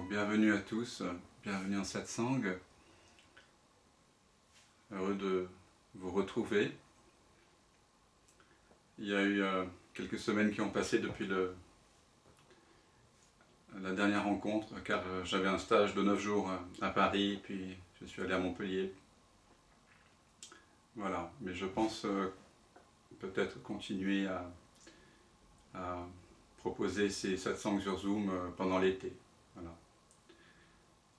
Donc bienvenue à tous, bienvenue en satsang. Heureux de vous retrouver. Il y a eu quelques semaines qui ont passé depuis la dernière rencontre, car j'avais un stage de 9 jours à Paris, puis je suis allé à Montpellier. Voilà, mais je pense peut-être continuer à proposer ces satsangs sur Zoom pendant l'été. Voilà.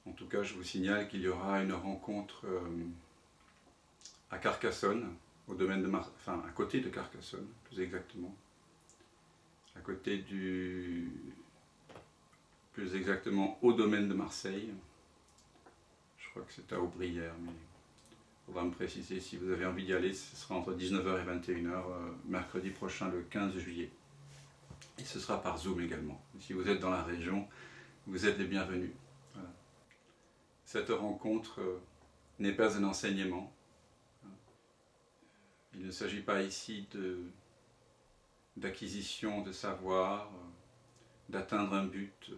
En tout cas, je vous signale qu'il y aura une rencontre à Carcassonne, au domaine de enfin à côté de Carcassonne, plus exactement, à côté plus exactement au domaine de Marseille. Je crois que c'est à Aubrières, mais il faudra me préciser si vous avez envie d'y aller. Ce sera entre 19h et 21h, mercredi prochain, le 15 juillet. Et ce sera par Zoom également. Si vous êtes dans la région, vous êtes les bienvenus. Voilà. Cette rencontre n'est pas un enseignement. Il ne s'agit pas ici d'acquisition de savoir, d'atteindre un but,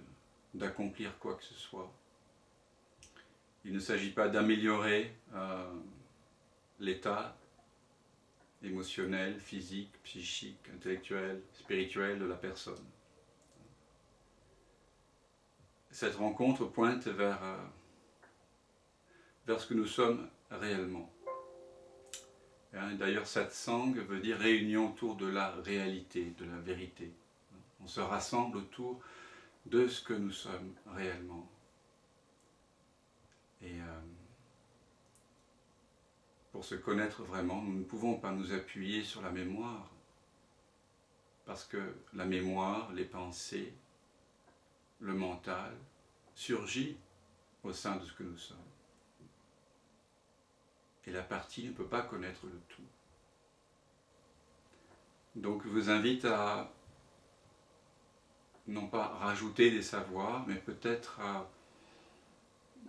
d'accomplir quoi que ce soit. Il ne s'agit pas d'améliorer l'état émotionnel, physique, psychique, intellectuel, spirituel de la personne. Cette rencontre pointe vers ce que nous sommes réellement. D'ailleurs, satsang veut dire réunion autour de la réalité, de la vérité. On se rassemble autour de ce que nous sommes réellement. Et pour se connaître vraiment, nous ne pouvons pas nous appuyer sur la mémoire, parce que la mémoire, les pensées, le mental, surgit au sein de ce que nous sommes. Et la partie ne peut pas connaître le tout. Donc je vous invite à non pas rajouter des savoirs, mais peut-être à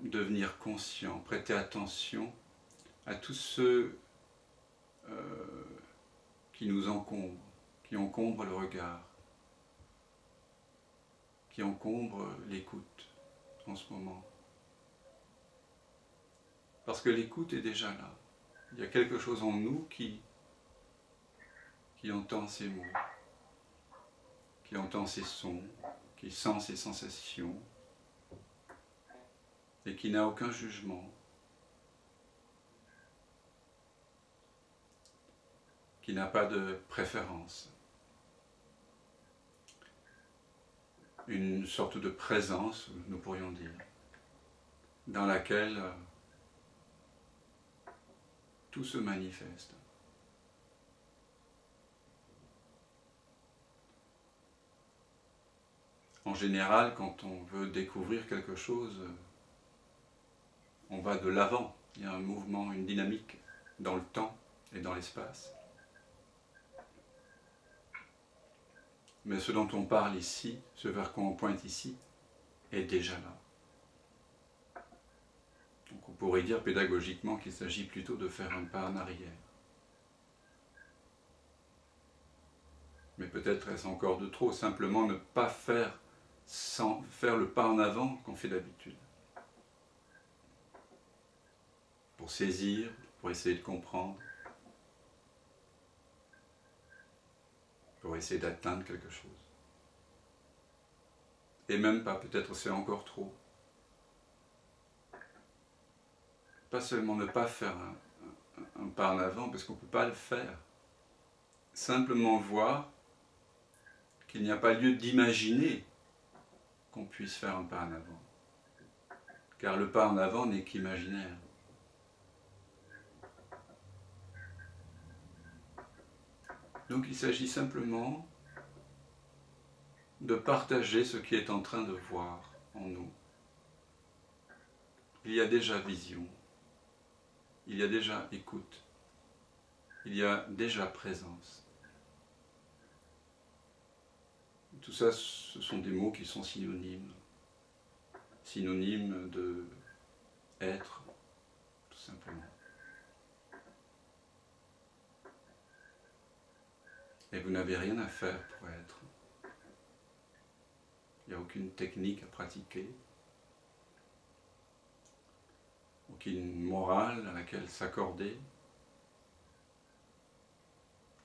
devenir conscient, prêter attention à tous ceux qui nous encombrent, qui encombrent le regard, qui encombrent l'écoute en ce moment. Parce que l'écoute est déjà là. Il y a quelque chose en nous qui entend ces mots, qui entend ces sons, qui sent ces sensations, et qui n'a aucun jugement, qui n'a pas de préférence. Une sorte de présence, nous pourrions dire, dans laquelle tout se manifeste. En général, quand on veut découvrir quelque chose, on va de l'avant. Il y a un mouvement, une dynamique dans le temps et dans l'espace. Mais ce dont on parle ici, ce vers quoi on pointe ici, est déjà là. Donc on pourrait dire pédagogiquement qu'il s'agit plutôt de faire un pas en arrière. Mais peut-être est-ce encore de trop, simplement ne pas faire sans faire le pas en avant qu'on fait d'habitude. Pour saisir, pour essayer de comprendre, pour essayer d'atteindre quelque chose. Et même pas, peut-être c'est encore trop. Pas seulement ne pas faire un pas en avant, parce qu'on ne peut pas le faire. Simplement voir qu'il n'y a pas lieu d'imaginer qu'on puisse faire un pas en avant. Car le pas en avant n'est qu'imaginaire. Donc il s'agit simplement de partager ce qui est en train de voir en nous. Il y a déjà vision. Il y a déjà écoute, il y a déjà présence. Tout ça, ce sont des mots qui sont synonymes. Synonymes de être, tout simplement. Et vous n'avez rien à faire pour être. Il n'y a aucune technique à pratiquer. aucune morale à laquelle s'accorder.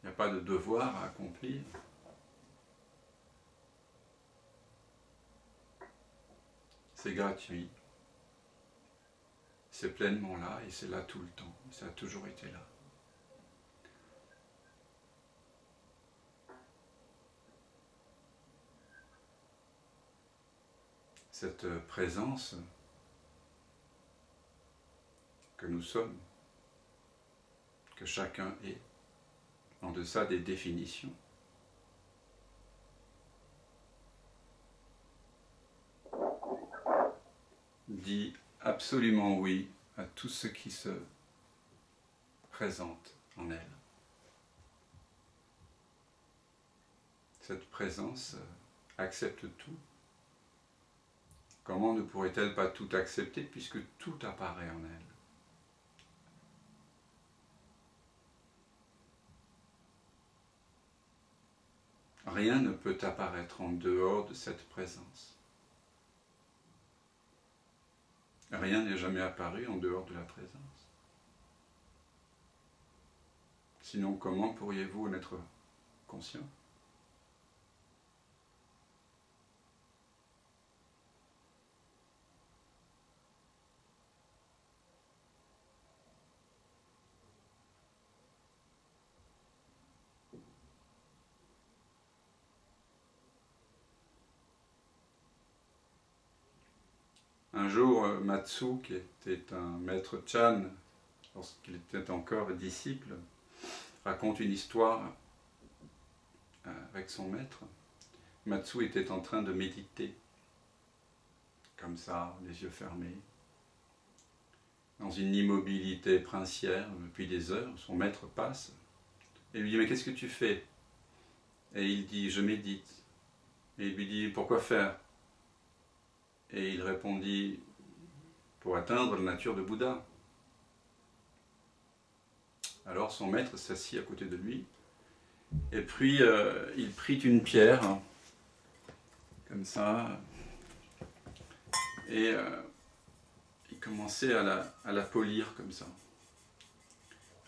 Il n'y a pas de devoir à accomplir. C'est gratuit. C'est pleinement là et c'est là tout le temps. Ça a toujours été là. Cette présence que nous sommes, que chacun est, en deçà des définitions. Dit absolument oui à tout ce qui se présente en elle. Cette présence accepte tout. Comment ne pourrait-elle pas tout accepter puisque tout apparaît en elle? Rien ne peut apparaître en dehors de cette présence. Rien n'est jamais apparu en dehors de la présence. Sinon, comment pourriez-vous en être conscient ? Un jour, Matsu, qui était un maître Chan, lorsqu'il était encore disciple, raconte une histoire avec son maître. Matsu était en train de méditer, comme ça, les yeux fermés, dans une immobilité princière depuis des heures. Son maître passe et lui dit « Mais qu'est-ce que tu fais ?» Et il dit « Je médite ». Et il lui dit « Pourquoi faire ?» Et il répondit « Pour atteindre la nature de Bouddha ». Alors son maître s'assit à côté de lui, et puis il prit une pierre, comme ça, et il commençait à la polir comme ça,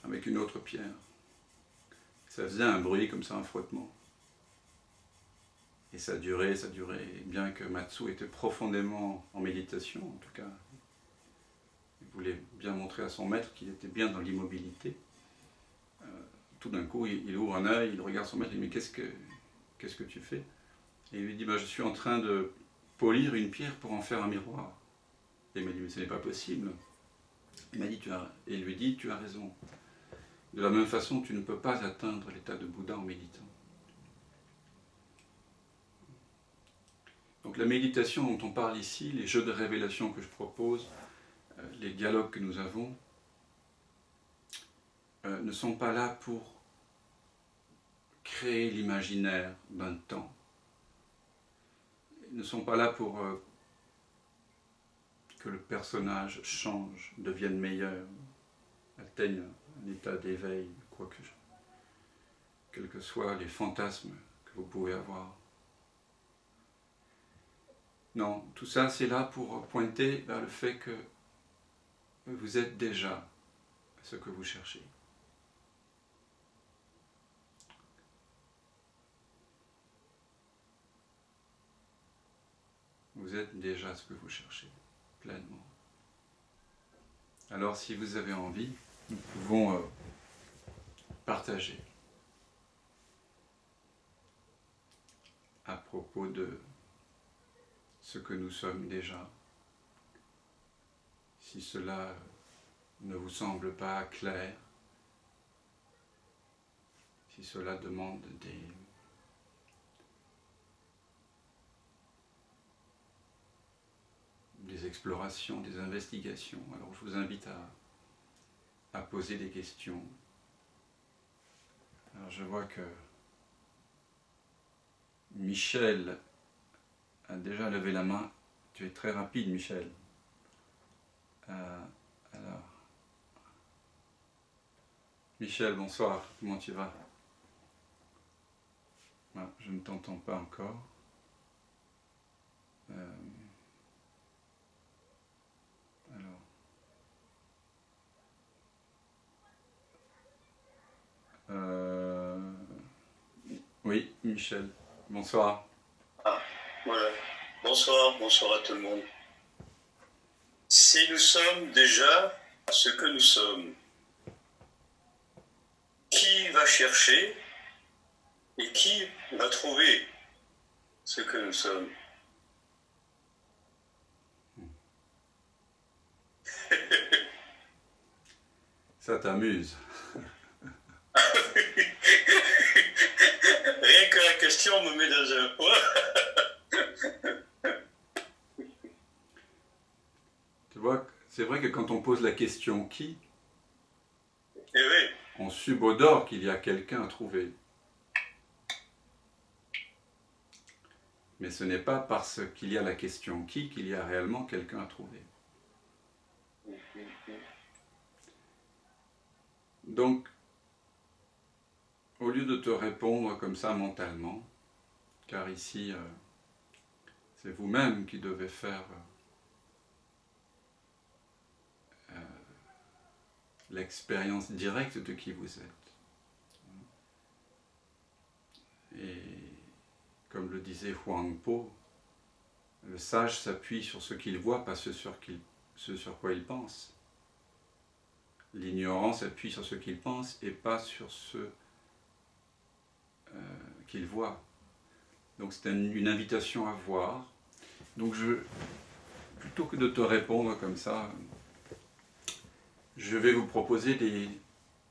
avec une autre pierre. Ça faisait un bruit comme ça, un frottement. Et ça durait, et bien que Matsu était profondément en méditation, en tout cas, il voulait bien montrer à son maître qu'il était bien dans l'immobilité. Tout d'un coup, il ouvre un œil, il regarde son maître, il dit « Mais qu'est-ce que tu fais ?» Et il lui dit « Je suis en train de polir une pierre pour en faire un miroir. » Et il m'a dit « Mais ce n'est pas possible. » Il m'a dit et il lui dit « Tu as raison. De la même façon, tu ne peux pas atteindre l'état de Bouddha en méditant. » Donc la méditation dont on parle ici, les jeux de révélation que je propose, les dialogues que nous avons, ne sont pas là pour créer l'imaginaire d'un temps. Ils ne sont pas là pour que le personnage change, devienne meilleur, atteigne un état d'éveil, quels que soient les fantasmes que vous pouvez avoir. Non, tout ça c'est là pour pointer vers le fait que vous êtes déjà ce que vous cherchez. Vous êtes déjà ce que vous cherchez, pleinement. Alors si vous avez envie, nous pouvons partager à propos de ce que nous sommes déjà. Si cela ne vous semble pas clair, si cela demande des explorations, des investigations, alors je vous invite à poser des questions. Alors je vois que Michel a déjà levé la main. Tu es très rapide, Michel. Alors, Michel, bonsoir, comment tu vas? Ah, je ne t'entends pas encore. Alors, Oui, Michel. Bonsoir. Ah, voilà. Bonsoir, bonsoir à tout le monde. Si nous sommes déjà ce que nous sommes, qui va chercher et qui va trouver ce que nous sommes? Ça t'amuse. Rien que la question me met dans un point. Tu vois, c'est vrai que quand on pose la question qui, Et oui, on subodore qu'il y a quelqu'un à trouver. Mais ce n'est pas parce qu'il y a la question qui qu'il y a réellement quelqu'un à trouver. Donc, au lieu de te répondre comme ça mentalement, car ici, c'est vous-même qui devez faire l'expérience directe de qui vous êtes. Et comme le disait Huang Po, le sage s'appuie sur ce qu'il voit, pas ce sur quoi il pense. L'ignorant s'appuie sur ce qu'il pense et pas sur ce qu'il voit. Donc c'est une invitation à voir. Donc plutôt que de te répondre comme ça, je vais vous proposer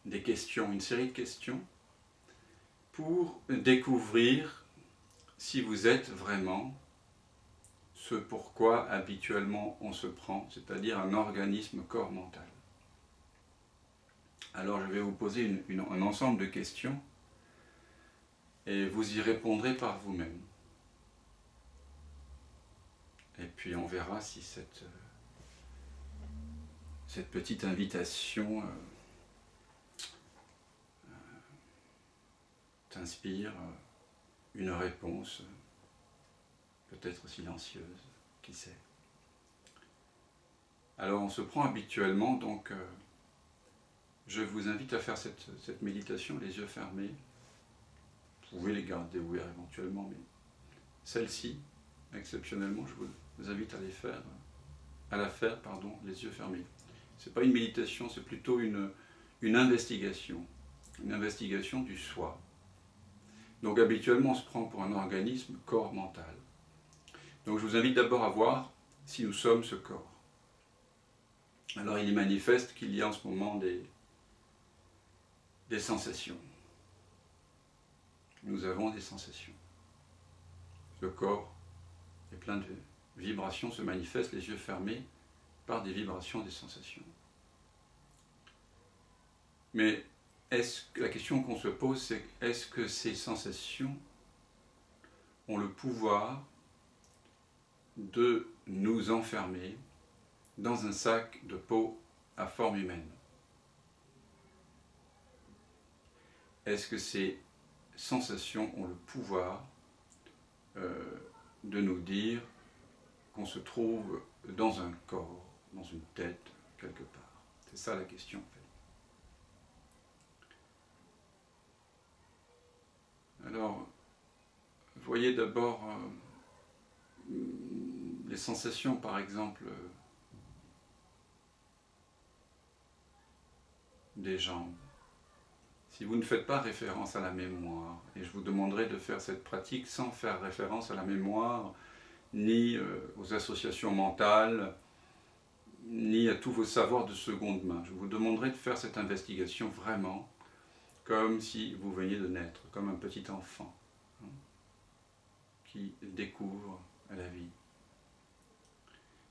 des questions, une série de questions pour découvrir si vous êtes vraiment ce pourquoi habituellement on se prend, c'est-à-dire un organisme corps mental. Alors je vais vous poser un ensemble de questions et vous y répondrez par vous-même. Et puis on verra si cette petite invitation t'inspire une réponse, peut-être silencieuse, qui sait. Alors on se prend habituellement, donc je vous invite à faire cette méditation les yeux fermés. Vous pouvez les garder ouverts éventuellement, mais celle-ci, exceptionnellement, je vous invite à la faire, les yeux fermés. Ce n'est pas une méditation, c'est plutôt une investigation du soi. Donc habituellement, on se prend pour un organisme corps mental. Donc je vous invite d'abord à voir si nous sommes ce corps. Alors il est manifeste qu'il y a en ce moment des sensations. Nous avons des sensations. Le corps est plein de vibrations, se manifeste les yeux fermés par des vibrations, des sensations. Mais la question qu'on se pose, c'est est-ce que ces sensations ont le pouvoir de nous enfermer dans un sac de peau à forme humaine? Est-ce que ces sensations ont le pouvoir de nous dire qu'on se trouve dans un corps, dans une tête, quelque part? C'est ça la question en fait. Alors, voyez d'abord les sensations, par exemple, des jambes. Si vous ne faites pas référence à la mémoire, et je vous demanderai de faire cette pratique sans faire référence à la mémoire, ni aux associations mentales, ni à tous vos savoirs de seconde main. Je vous demanderai de faire cette investigation vraiment comme si vous veniez de naître, comme un petit enfant qui découvre la vie.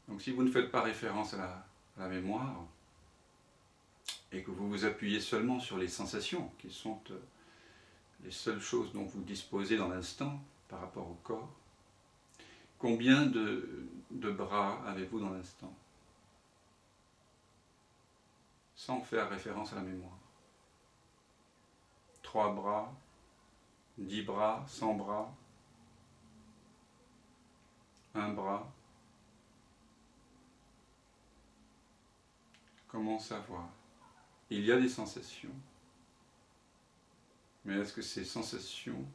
Donc si vous ne faites pas référence à la mémoire, et que vous vous appuyez seulement sur les sensations, qui sont les seules choses dont vous disposez dans l'instant par rapport au corps, combien de bras avez-vous dans l'instant? Sans faire référence à la mémoire. 3 bras, 10 bras, 100 bras, 1 bras. Comment savoir? Il y a des sensations, mais est-ce que ces sensations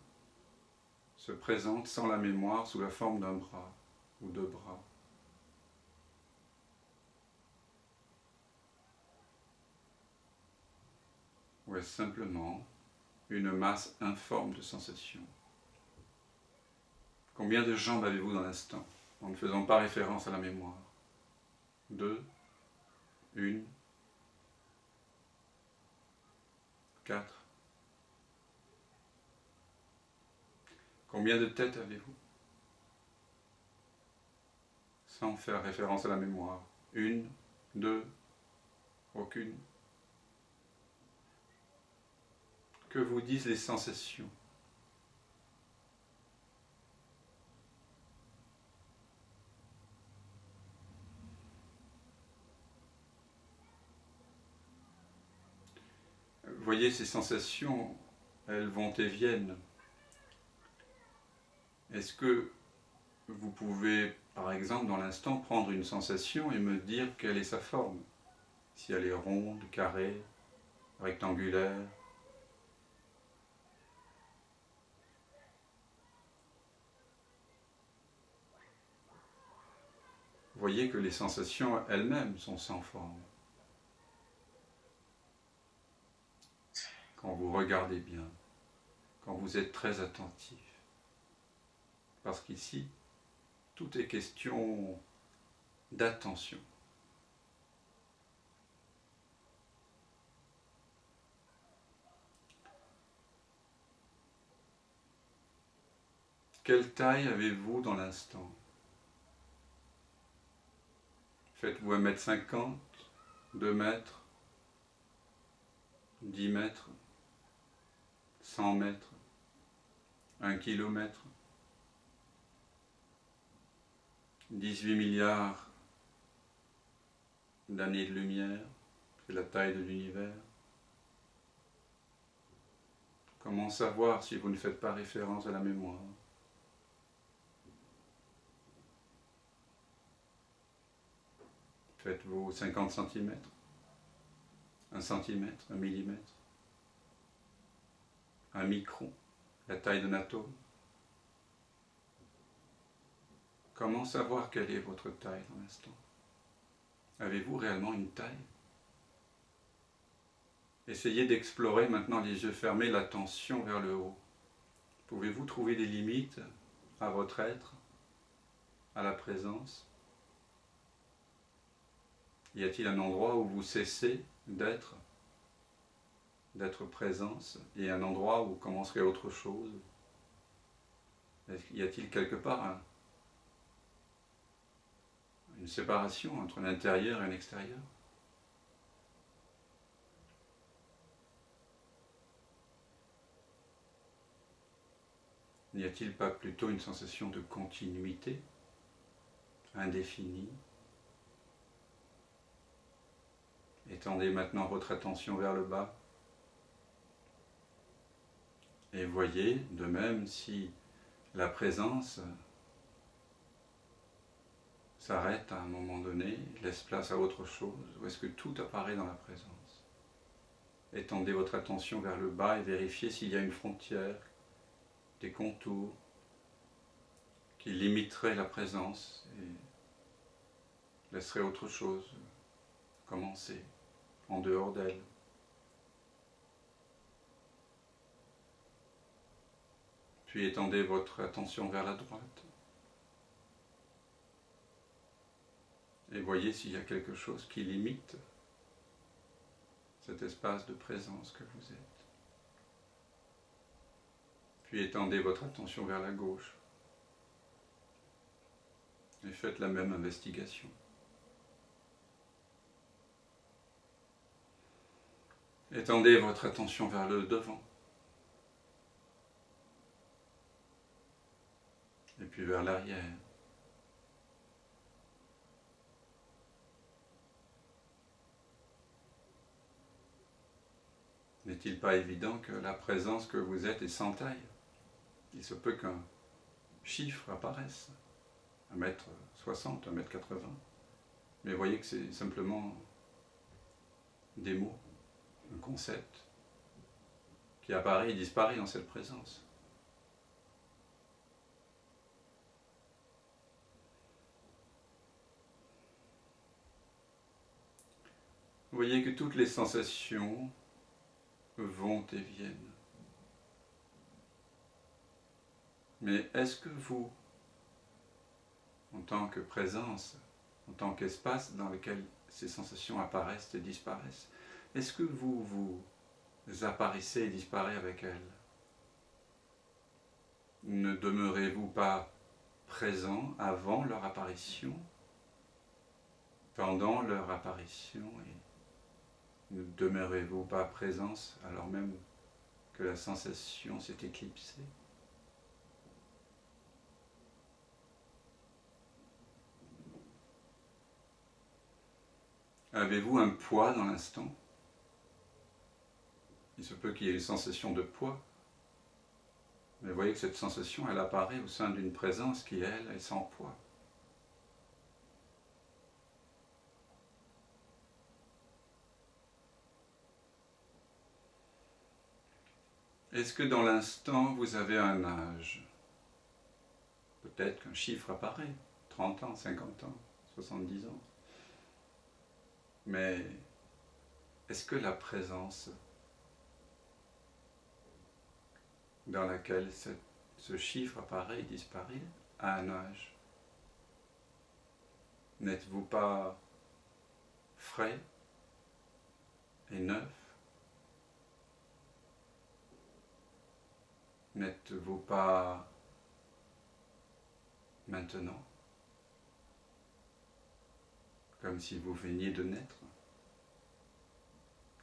se présente sans la mémoire sous la forme d'un bras ou deux bras. Ou est-ce simplement une masse informe de sensations? Combien de jambes avez-vous dans l'instant, en ne faisant pas référence à la mémoire? 2, 1, 4. Combien de têtes avez-vous? Sans faire référence à la mémoire. 1, 2, aucune. Que vous disent les sensations? Vous voyez, ces sensations, elles vont et viennent. Est-ce que vous pouvez, par exemple, dans l'instant, prendre une sensation et me dire quelle est sa forme? Si elle est ronde, carrée, rectangulaire? Vous voyez que les sensations elles-mêmes sont sans forme. Quand vous regardez bien, quand vous êtes très attentif. Parce qu'ici, tout est question d'attention. Quelle taille avez-vous dans l'instant? Faites-vous 1m50, 2 mètres, 10 mètres, 100 mètres, 1 kilomètre, 18 milliards d'années de lumière, c'est la taille de l'univers. Comment savoir si vous ne faites pas référence à la mémoire? Faites-vous 50 cm, 1 cm, 1 millimètre, 1 micron, la taille d'un atome. Comment savoir quelle est votre taille dans l'instant? Avez-vous réellement une taille? Essayez d'explorer maintenant les yeux fermés l'attention vers le haut. Pouvez-vous trouver des limites à votre être, à la présence? Y a-t-il un endroit où vous cessez d'être présence, et un endroit où commencerait autre chose? Y a-t-il quelque part une séparation entre l'intérieur et l'extérieur? N'y a-t-il pas plutôt une sensation de continuité, indéfinie? Étendez maintenant votre attention vers le bas. Et voyez de même si la présence s'arrête à un moment donné, laisse place à autre chose, ou est-ce que tout apparaît dans la présence? Étendez votre attention vers le bas et vérifiez s'il y a une frontière, des contours qui limiteraient la présence et laisseraient autre chose commencer en dehors d'elle. Puis étendez votre attention vers la droite et voyez s'il y a quelque chose qui limite cet espace de présence que vous êtes. Puis étendez votre attention vers la gauche et faites la même investigation. Étendez votre attention vers le devant et puis vers l'arrière. N'est-il pas évident que la présence que vous êtes est sans taille? Il se peut qu'un chiffre apparaisse, 1m60, 1m80, mais voyez que c'est simplement des mots, un concept qui apparaît et disparaît dans cette présence. voyez que toutes les sensations vont et viennent. Mais est-ce que vous, en tant que présence, en tant qu'espace dans lequel ces sensations apparaissent et disparaissent, est-ce que vous apparaissez et disparaissez avec elles? Ne demeurez-vous pas présent avant leur apparition, pendant leur apparition, et ne demeurez-vous pas présence alors même que la sensation s'est éclipsée? Avez-vous un poids dans l'instant? Il se peut qu'il y ait une sensation de poids, mais voyez que cette sensation, elle apparaît au sein d'une présence qui, elle, est sans poids. Est-ce que dans l'instant, vous avez un âge? Peut-être qu'un chiffre apparaît, 30 ans, 50 ans, 70 ans. Mais est-ce que la présence dans laquelle ce chiffre apparaît et disparaît a un âge? N'êtes-vous pas frais et neuf? N'êtes-vous pas maintenant, comme si vous veniez de naître?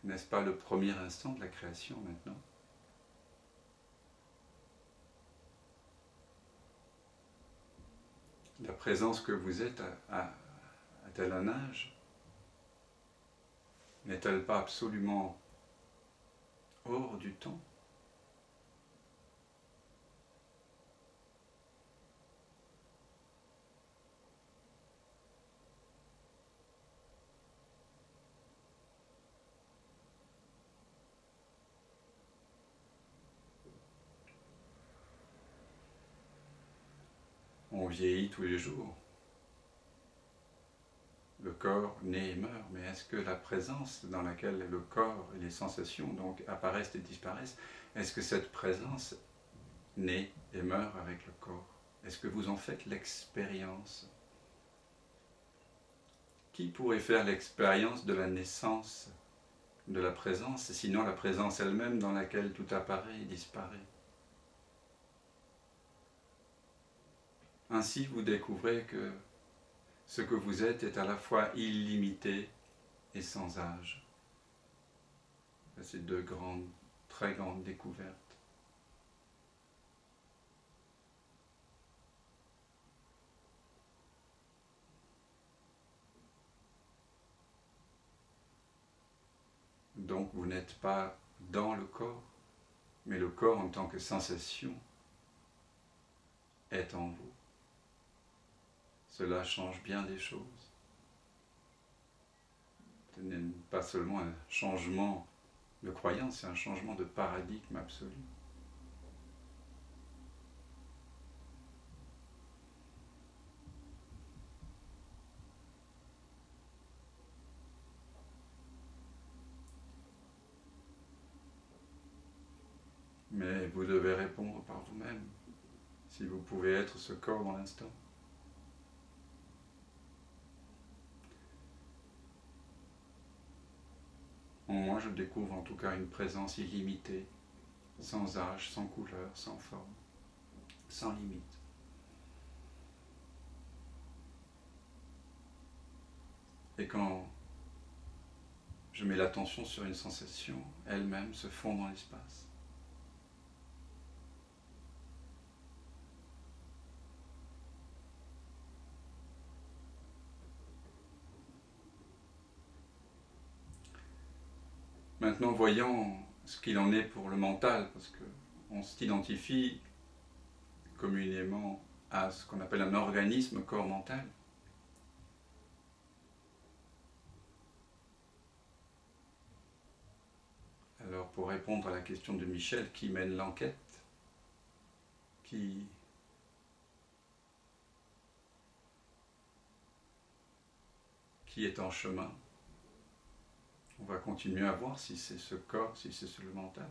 N'est-ce pas le premier instant de la création maintenant? La présence que vous êtes a-t-elle un âge? N'est-elle pas absolument hors du temps? On vieillit tous les jours. Le corps naît et meurt, mais est-ce que la présence dans laquelle le corps et les sensations donc apparaissent et disparaissent, est-ce que cette présence naît et meurt avec le corps? Est-ce que vous en faites l'expérience? Qui pourrait faire l'expérience de la naissance de la présence, sinon la présence elle-même dans laquelle tout apparaît et disparaît? Ainsi, vous découvrez que ce que vous êtes est à la fois illimité et sans âge. C'est deux très grandes découvertes. Donc vous n'êtes pas dans le corps, mais le corps en tant que sensation est en vous. Cela change bien des choses. Ce n'est pas seulement un changement de croyance, c'est un changement de paradigme absolu. Mais vous devez répondre par vous-même, si vous pouvez être ce corps dans l'instant. Moi, je découvre en tout cas une présence illimitée, sans âge, sans couleur, sans forme, sans limite. Et quand je mets l'attention sur une sensation, elle-même se fond dans l'espace. Maintenant, voyons ce qu'il en est pour le mental, parce qu'on s'identifie communément à ce qu'on appelle un organisme corps-mental. Alors, pour répondre à la question de Michel, qui mène l'enquête, qui est en chemin, On va continuer à voir si c'est ce corps, si c'est le mental.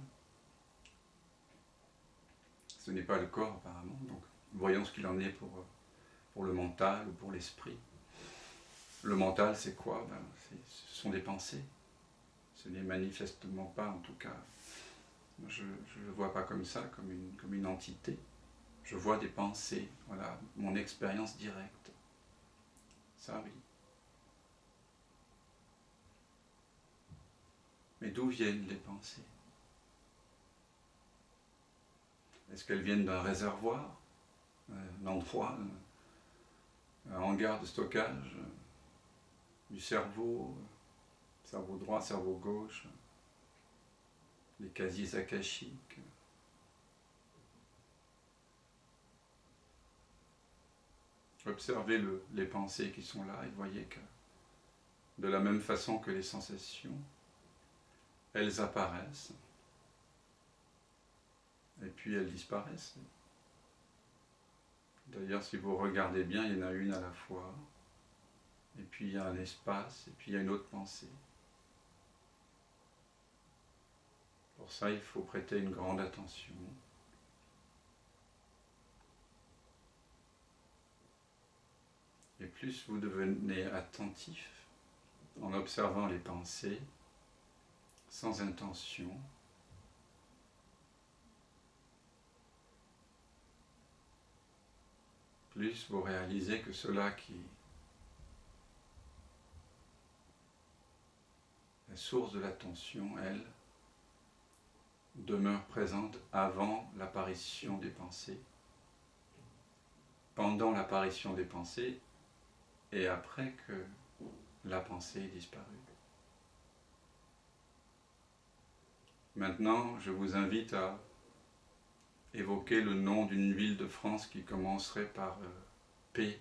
Ce n'est pas le corps apparemment, donc voyons ce qu'il en est pour le mental ou pour l'esprit. Le mental, c'est quoi? Ce sont des pensées. Ce n'est manifestement pas, en tout cas, je ne le vois pas comme ça, comme une entité. Je vois des pensées, voilà, mon expérience directe. Ça, oui. Mais d'où viennent les pensées? Est-ce qu'elles viennent d'un réservoir, un endroit, un hangar de stockage, du cerveau, cerveau droit, cerveau gauche, les casiers akashiques? Observez les pensées qui sont là et voyez que de la même façon que les sensations, elles apparaissent et puis elles disparaissent. D'ailleurs, si vous regardez bien, il y en a une à la fois, et puis il y a un espace, et puis il y a une autre pensée. Pour ça, il faut prêter une grande attention. Et plus vous devenez attentif en observant les pensées, sans intention, plus vous réalisez que cela qui est la source de l'attention, elle, demeure présente avant l'apparition des pensées, pendant l'apparition des pensées et après que la pensée est disparue. Maintenant, je vous invite à évoquer le nom d'une ville de France qui commencerait par P.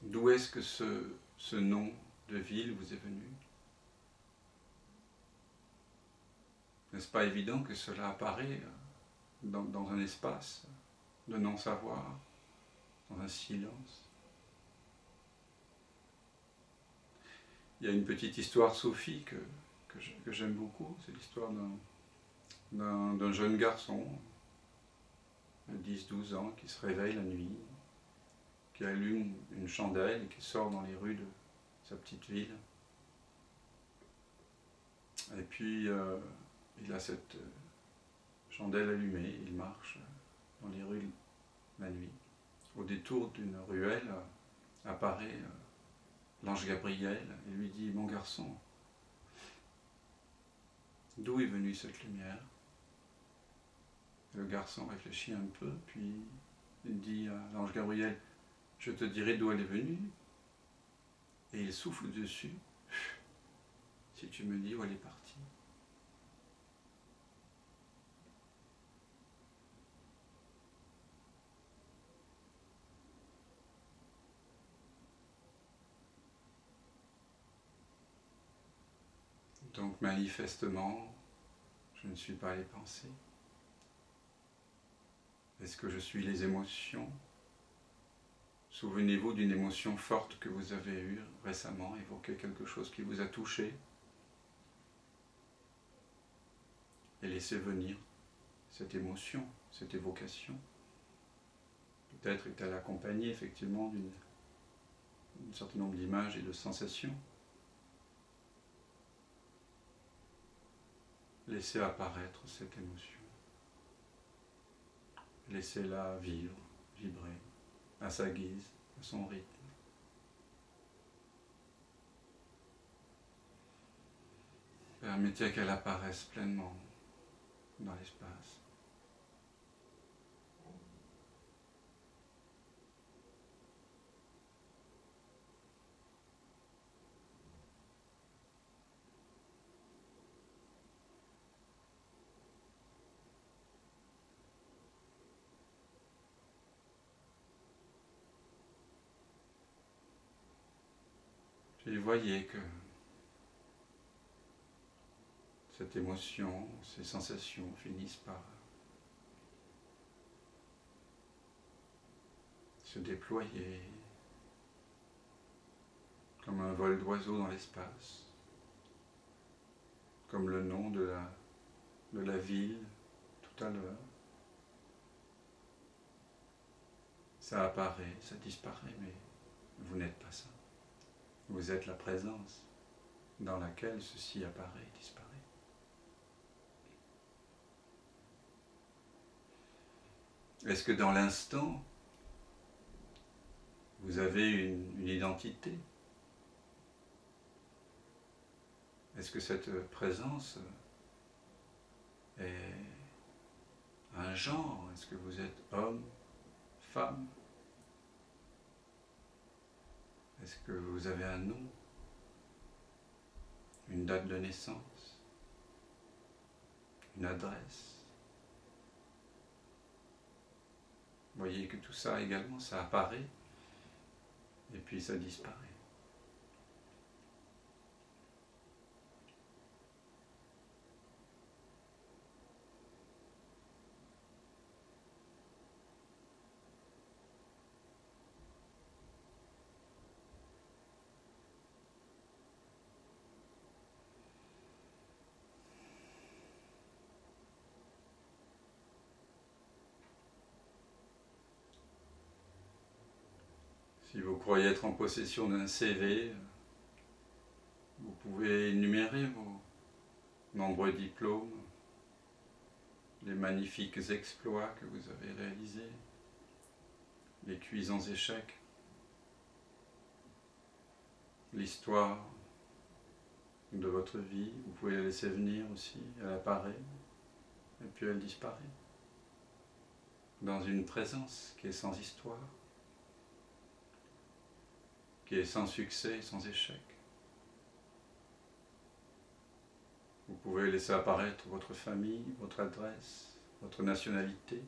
D'où est-ce que ce nom de ville vous est venu? N'est-ce pas évident que cela apparaît dans un espace de non-savoir, dans un silence? Il y a une petite histoire soufie que j'aime beaucoup, c'est l'histoire d'un jeune garçon de 10-12 ans qui se réveille la nuit, qui allume une chandelle et qui sort dans les rues de sa petite ville. Et puis il a cette chandelle allumée, il marche dans les rues la nuit. Au détour d'une ruelle apparaît l'ange Gabriel et lui dit: mon garçon, d'où est venue cette lumière? Le garçon réfléchit un peu, puis il dit à l'ange Gabriel: je te dirai d'où elle est venue. Et il souffle dessus, si tu me dis où elle est partie. Donc manifestement, je ne suis pas les pensées. Est-ce que je suis les émotions? Souvenez-vous d'une émotion forte que vous avez eue récemment, évoquez quelque chose qui vous a touché et laissez venir cette émotion, cette évocation. Peut-être est-elle accompagnée effectivement d'un certain nombre d'images et de sensations. Laissez apparaître cette émotion. Laissez-la vivre, vibrer, à sa guise, à son rythme. Permettez qu'elle apparaisse pleinement dans l'espace. Puis voyez que cette émotion, ces sensations finissent par se déployer, comme un vol d'oiseau dans l'espace, comme le nom de la ville tout à l'heure. Ça apparaît, ça disparaît, mais vous n'êtes pas ça. Vous êtes la présence dans laquelle ceci apparaît et disparaît. Est-ce que dans l'instant, vous avez une identité? Est-ce que cette présence est un genre? Est-ce que vous êtes homme, femme? Est-ce que vous avez un nom? Une date de naissance? Une adresse? Vous voyez que tout ça également, ça apparaît et puis ça disparaît. Si vous croyez être en possession d'un CV, vous pouvez énumérer vos nombreux diplômes, les magnifiques exploits que vous avez réalisés, les cuisants échecs, l'histoire de votre vie. Vous pouvez la laisser venir aussi, elle apparaît et puis elle disparaît dans une présence qui est sans histoire, qui est sans succès, sans échec. Vous pouvez laisser apparaître votre famille, votre adresse, votre nationalité.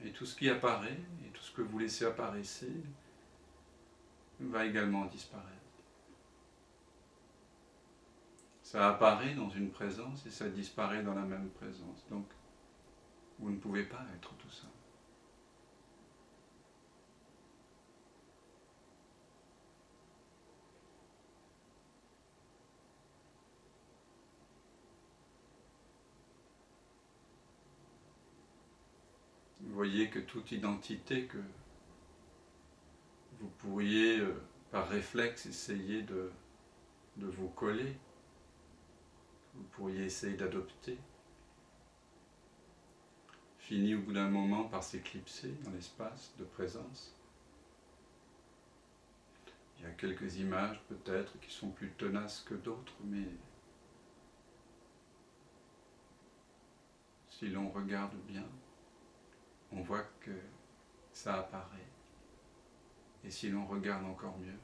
Et tout ce qui apparaît, et tout ce que vous laissez apparaître, va également disparaître. Ça apparaît dans une présence et ça disparaît dans la même présence. Donc, vous ne pouvez pas être tout ça. Vous voyez que toute identité que vous pourriez, par réflexe, essayer de vous coller, vous pourriez essayer d'adopter, finit au bout d'un moment par s'éclipser dans l'espace de présence. Il y a quelques images peut-être qui sont plus tenaces que d'autres, mais si l'on regarde bien, on voit que ça apparaît. Et si l'on regarde encore mieux,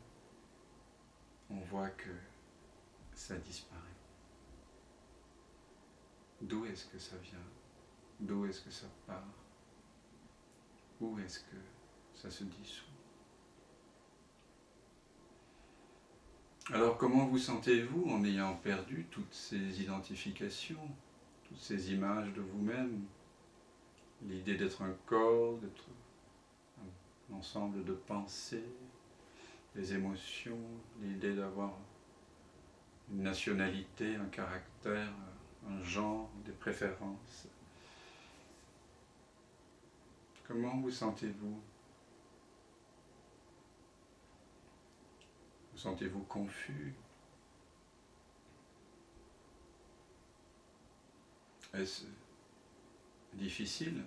on voit que ça disparaît. D'où est-ce que ça vient? D'où est-ce que ça part? Où est-ce que ça se dissout? Alors comment vous sentez-vous en ayant perdu toutes ces identifications, toutes ces images de vous-même? L'idée d'être un corps, d'être un ensemble de pensées, des émotions, l'idée d'avoir une nationalité, un caractère, un genre, des préférences. Comment vous sentez-vous? Vous sentez-vous confus? Est-ce difficile?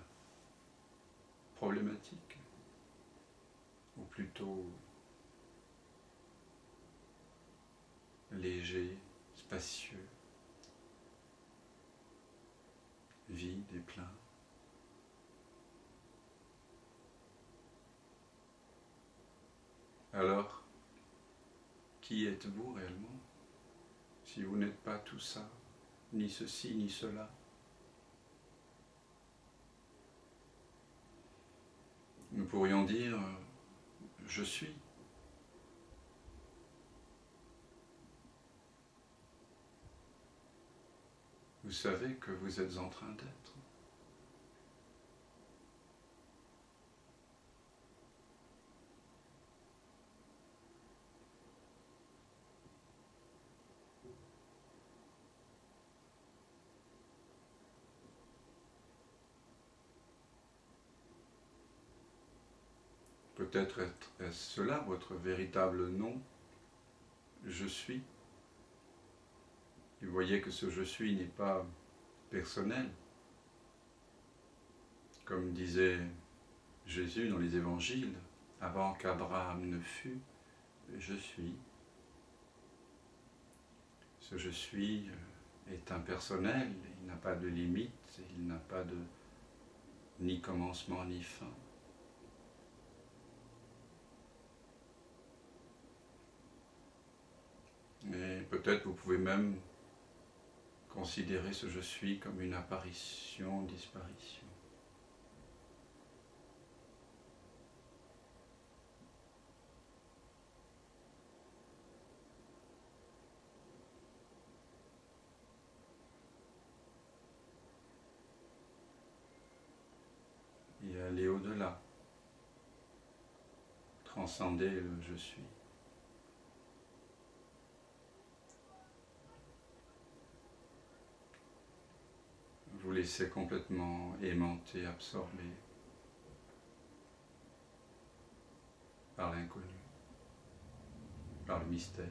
Problématique? Ou plutôt léger, spacieux, vide et plein? Alors, qui êtes-vous réellement, si vous n'êtes pas tout ça, ni ceci, ni cela? Nous pourrions dire « je suis ». Vous savez que vous êtes en train d'être. peut-être est-ce cela votre véritable nom, je suis. Et vous voyez que ce je suis n'est pas personnel. Comme disait Jésus dans les évangiles, avant qu'Abraham ne fût, je suis. Ce je suis est impersonnel, il n'a pas de limite, il n'a pas de ni commencement ni fin. Et peut-être vous pouvez même considérer ce je suis comme une apparition, disparition. Et aller au-delà, transcender le je suis. Vous laissez complètement aimanter, absorber par l'inconnu, par le mystère.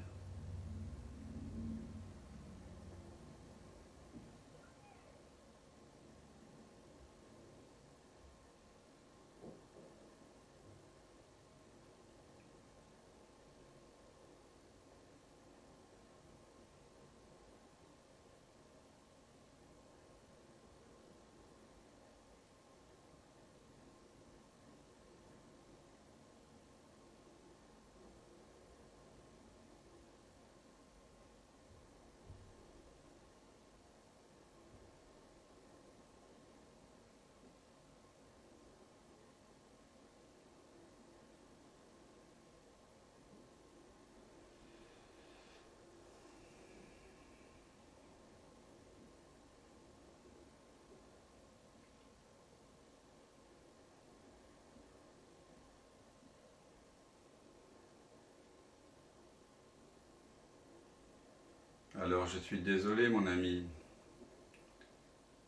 Alors je suis désolé mon ami,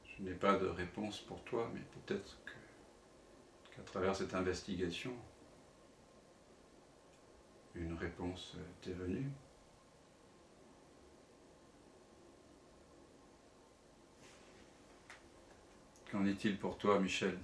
je n'ai pas de réponse pour toi, mais peut-être qu'à travers cette investigation, une réponse t'est venue. Qu'en est-il pour toi, Michel ?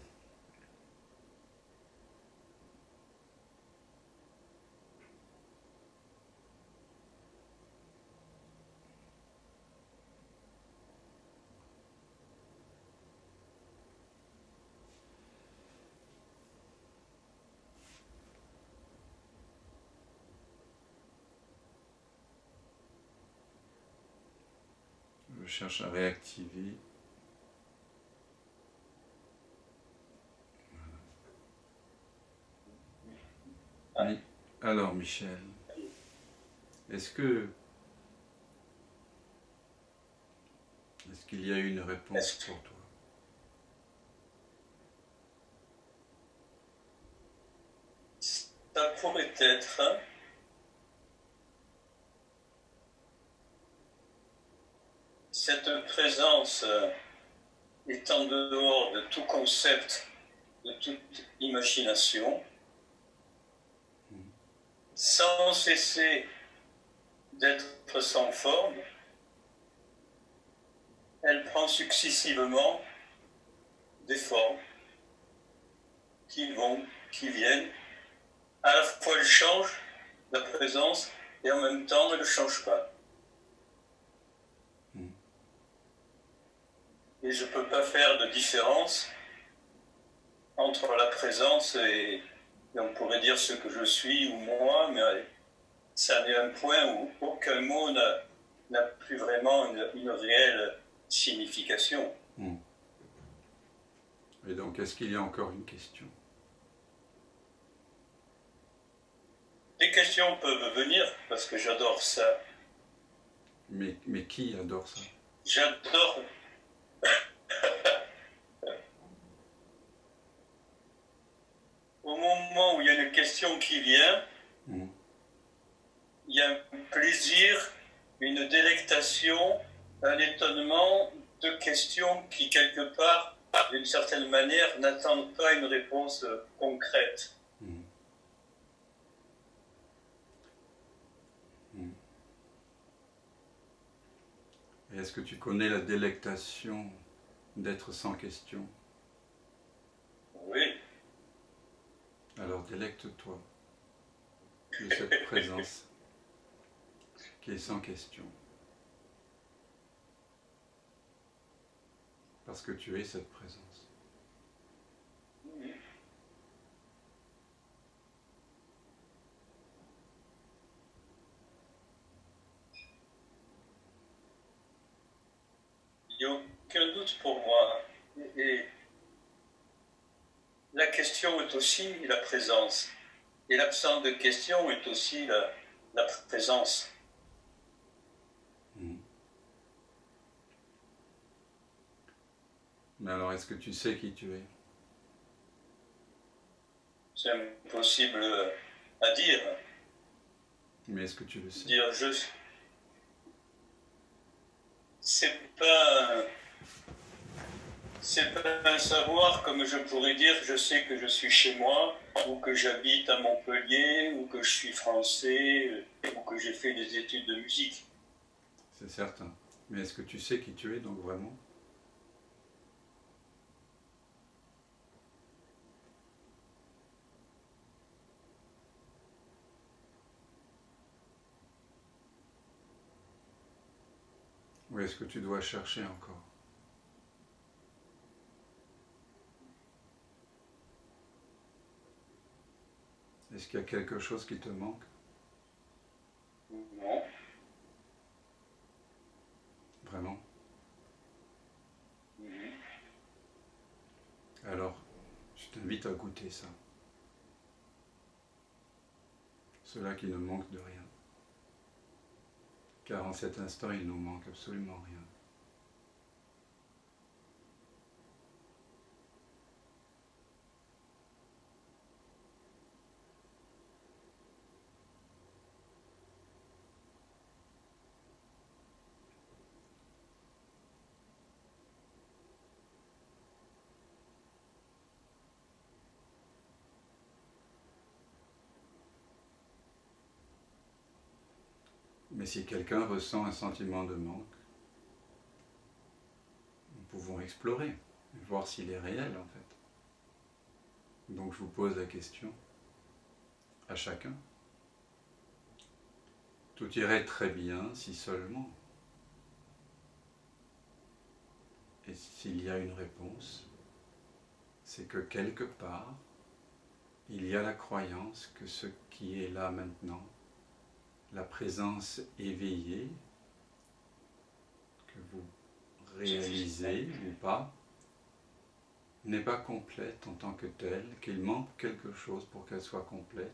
Je cherche à réactiver. Voilà. Oui. Alors Michel, est-ce qu'il y a une réponse pour toi? Ça pourrait être cette présence est en dehors de tout concept, de toute imagination, sans cesser d'être sans forme. Elle prend successivement des formes qui vont, qui viennent. À la fois elle change la présence et en même temps elle ne change pas. Et je ne peux pas faire de différence entre la présence et on pourrait dire ce que je suis ou moi, mais ça n'est un point où aucun mot n'a plus vraiment une réelle signification. Et donc, est-ce qu'il y a encore une question? Des questions peuvent venir, parce que j'adore ça. Mais qui adore ça? J'adore... Au moment où il y a une question qui vient, il y a un plaisir, une délectation, un étonnement de questions qui, quelque part, d'une certaine manière, n'attendent pas une réponse concrète. Est-ce que tu connais la délectation d'être sans question? Oui. Alors délecte-toi de cette présence qui est sans question. Parce que tu es cette présence. Il n'y a aucun doute pour moi. Et la question est aussi la présence. Et l'absence de question est aussi la présence. Mais alors, est-ce que tu sais qui tu es? C'est impossible à dire. Mais est-ce que tu le sais? Dire c'est pas un savoir comme je pourrais dire je sais que je suis chez moi, ou que j'habite à Montpellier, ou que je suis français, ou que j'ai fait des études de musique. C'est certain. Mais est-ce que tu sais qui tu es donc vraiment? Ou est-ce que tu dois chercher encore? Est-ce qu'il y a quelque chose qui te manque? Non. Vraiment? Mhm. Alors, je t'invite à goûter ça. Cela qui ne manque de rien. Car en cet instant, il nous manque absolument rien. Mais si quelqu'un ressent un sentiment de manque, nous pouvons explorer, voir s'il est réel en fait. Donc je vous pose la question à chacun. Tout irait très bien si seulement. Et s'il y a une réponse, c'est que quelque part, il y a la croyance que ce qui est là maintenant, la présence éveillée, que vous réalisez ou pas, n'est pas complète en tant que telle, qu'il manque quelque chose pour qu'elle soit complète.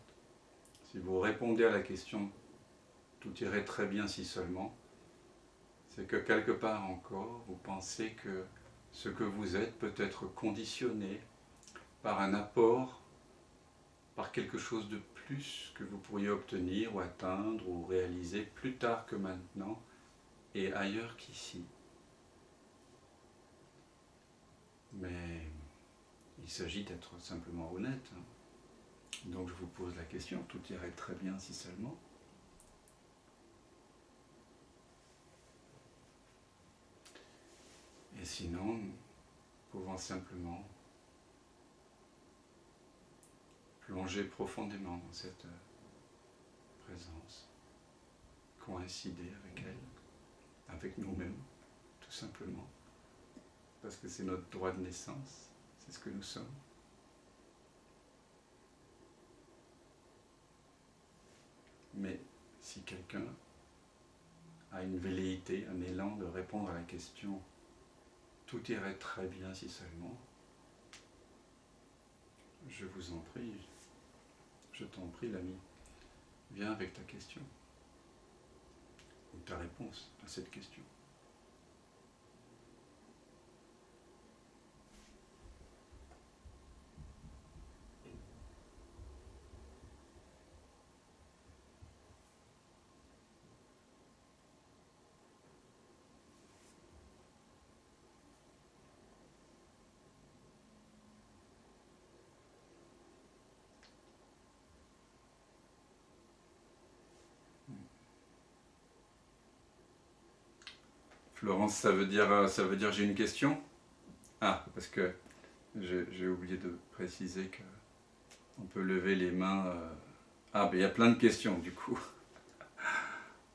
Si vous répondez à la question « tout irait très bien si seulement », c'est que quelque part encore, vous pensez que ce que vous êtes peut être conditionné par un apport, par quelque chose de plus que vous pourriez obtenir ou atteindre ou réaliser plus tard que maintenant et ailleurs qu'ici. Mais il s'agit d'être simplement honnête. Donc je vous pose la question, tout irait très bien si seulement. Et sinon, nous pouvons simplement plonger profondément dans cette présence, coïncider avec elle, avec nous-mêmes, tout simplement, parce que c'est notre droit de naissance, c'est ce que nous sommes. Mais si quelqu'un a une velléité, un élan de répondre à la question « tout irait très bien si seulement », je vous en prie, je t'en prie l'ami, viens avec ta question, ou ta réponse à cette question. Florence, ça veut dire j'ai une question? Ah, parce que j'ai oublié de préciser qu'on peut lever les mains. Ah, ben il y a plein de questions du coup.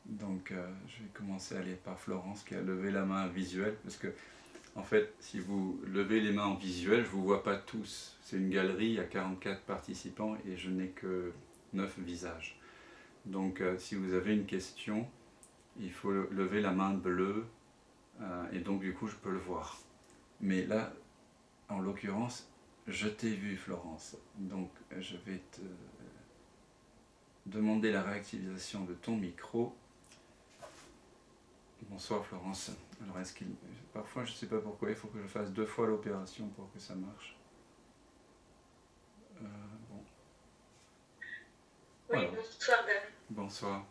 Donc je vais commencer à aller par Florence qui a levé la main visuelle, parce que en fait, si vous levez les mains en visuel, je ne vous vois pas tous. C'est une galerie, il y a 44 participants et je n'ai que 9 visages. Donc si vous avez une question, il faut lever la main bleue et donc du coup je peux le voir. Mais là, en l'occurrence, je t'ai vu Florence. Donc je vais te demander la réactivation de ton micro. Bonsoir Florence. Alors parfois je ne sais pas pourquoi il faut que je fasse 2 fois l'opération pour que ça marche. Bon. Oui, Alors. bonsoir Dan. Bonsoir.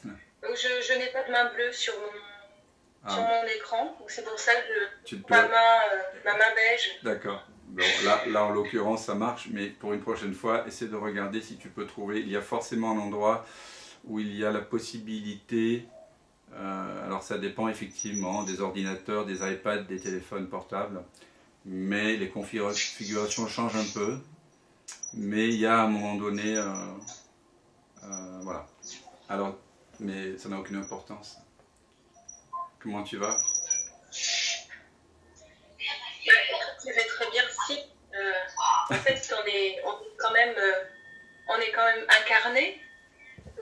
Donc je n'ai pas de main bleue sur mon écran, donc c'est pour ça que ma main beige. D'accord. Bon, là en l'occurrence ça marche, mais pour une prochaine fois, essaie de regarder si tu peux trouver. Il y a forcément un endroit où il y a la possibilité. Alors ça dépend effectivement des ordinateurs, des iPads, des téléphones portables, mais les configurations changent un peu. Mais il y a à un moment donné, voilà. Alors, mais ça n'a aucune importance. Comment tu vas? Je vais très bien, si. En fait, on est quand même incarné,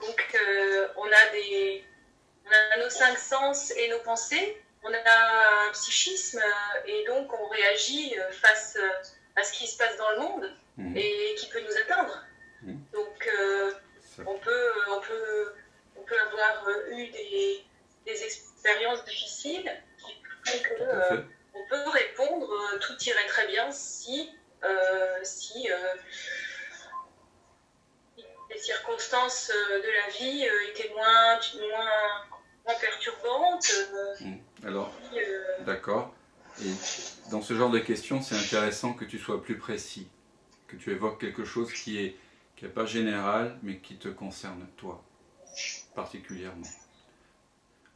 donc on a nos 5 sens et nos pensées, on a un psychisme et donc on réagit face à ce qui se passe dans le monde et qui peut nous atteindre. Donc on peut avoir eu des expériences difficiles qui font que on peut répondre, tout irait très bien si les circonstances de la vie étaient moins perturbantes. Alors, d'accord. Et dans ce genre de questions, c'est intéressant que tu sois plus précis, que tu évoques quelque chose qui est pas général, mais qui te concerne toi, particulièrement.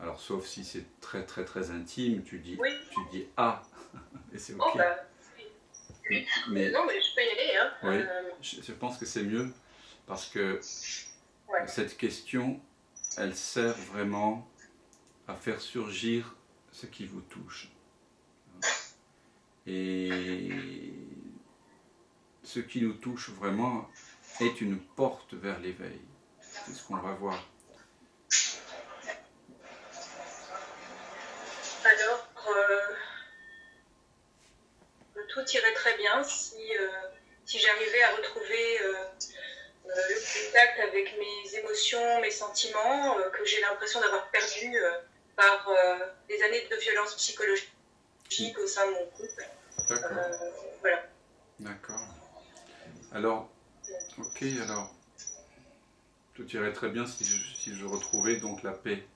Alors, sauf si c'est très très très intime, tu dis ah, et c'est ok. Oh, bah, mais non, mais je peux y aller. Hein. Oui, je pense que c'est mieux parce que cette question, elle sert vraiment à faire surgir ce qui vous touche. Et ce qui nous touche vraiment est une porte vers l'éveil. C'est ce qu'on va voir. Alors, tout irait très bien si j'arrivais à retrouver le contact avec mes émotions, mes sentiments, que j'ai l'impression d'avoir perdu par des années de violence psychologique au sein de mon couple. D'accord. Voilà. D'accord. Alors, ok, alors, tout irait très bien si je retrouvais donc la paix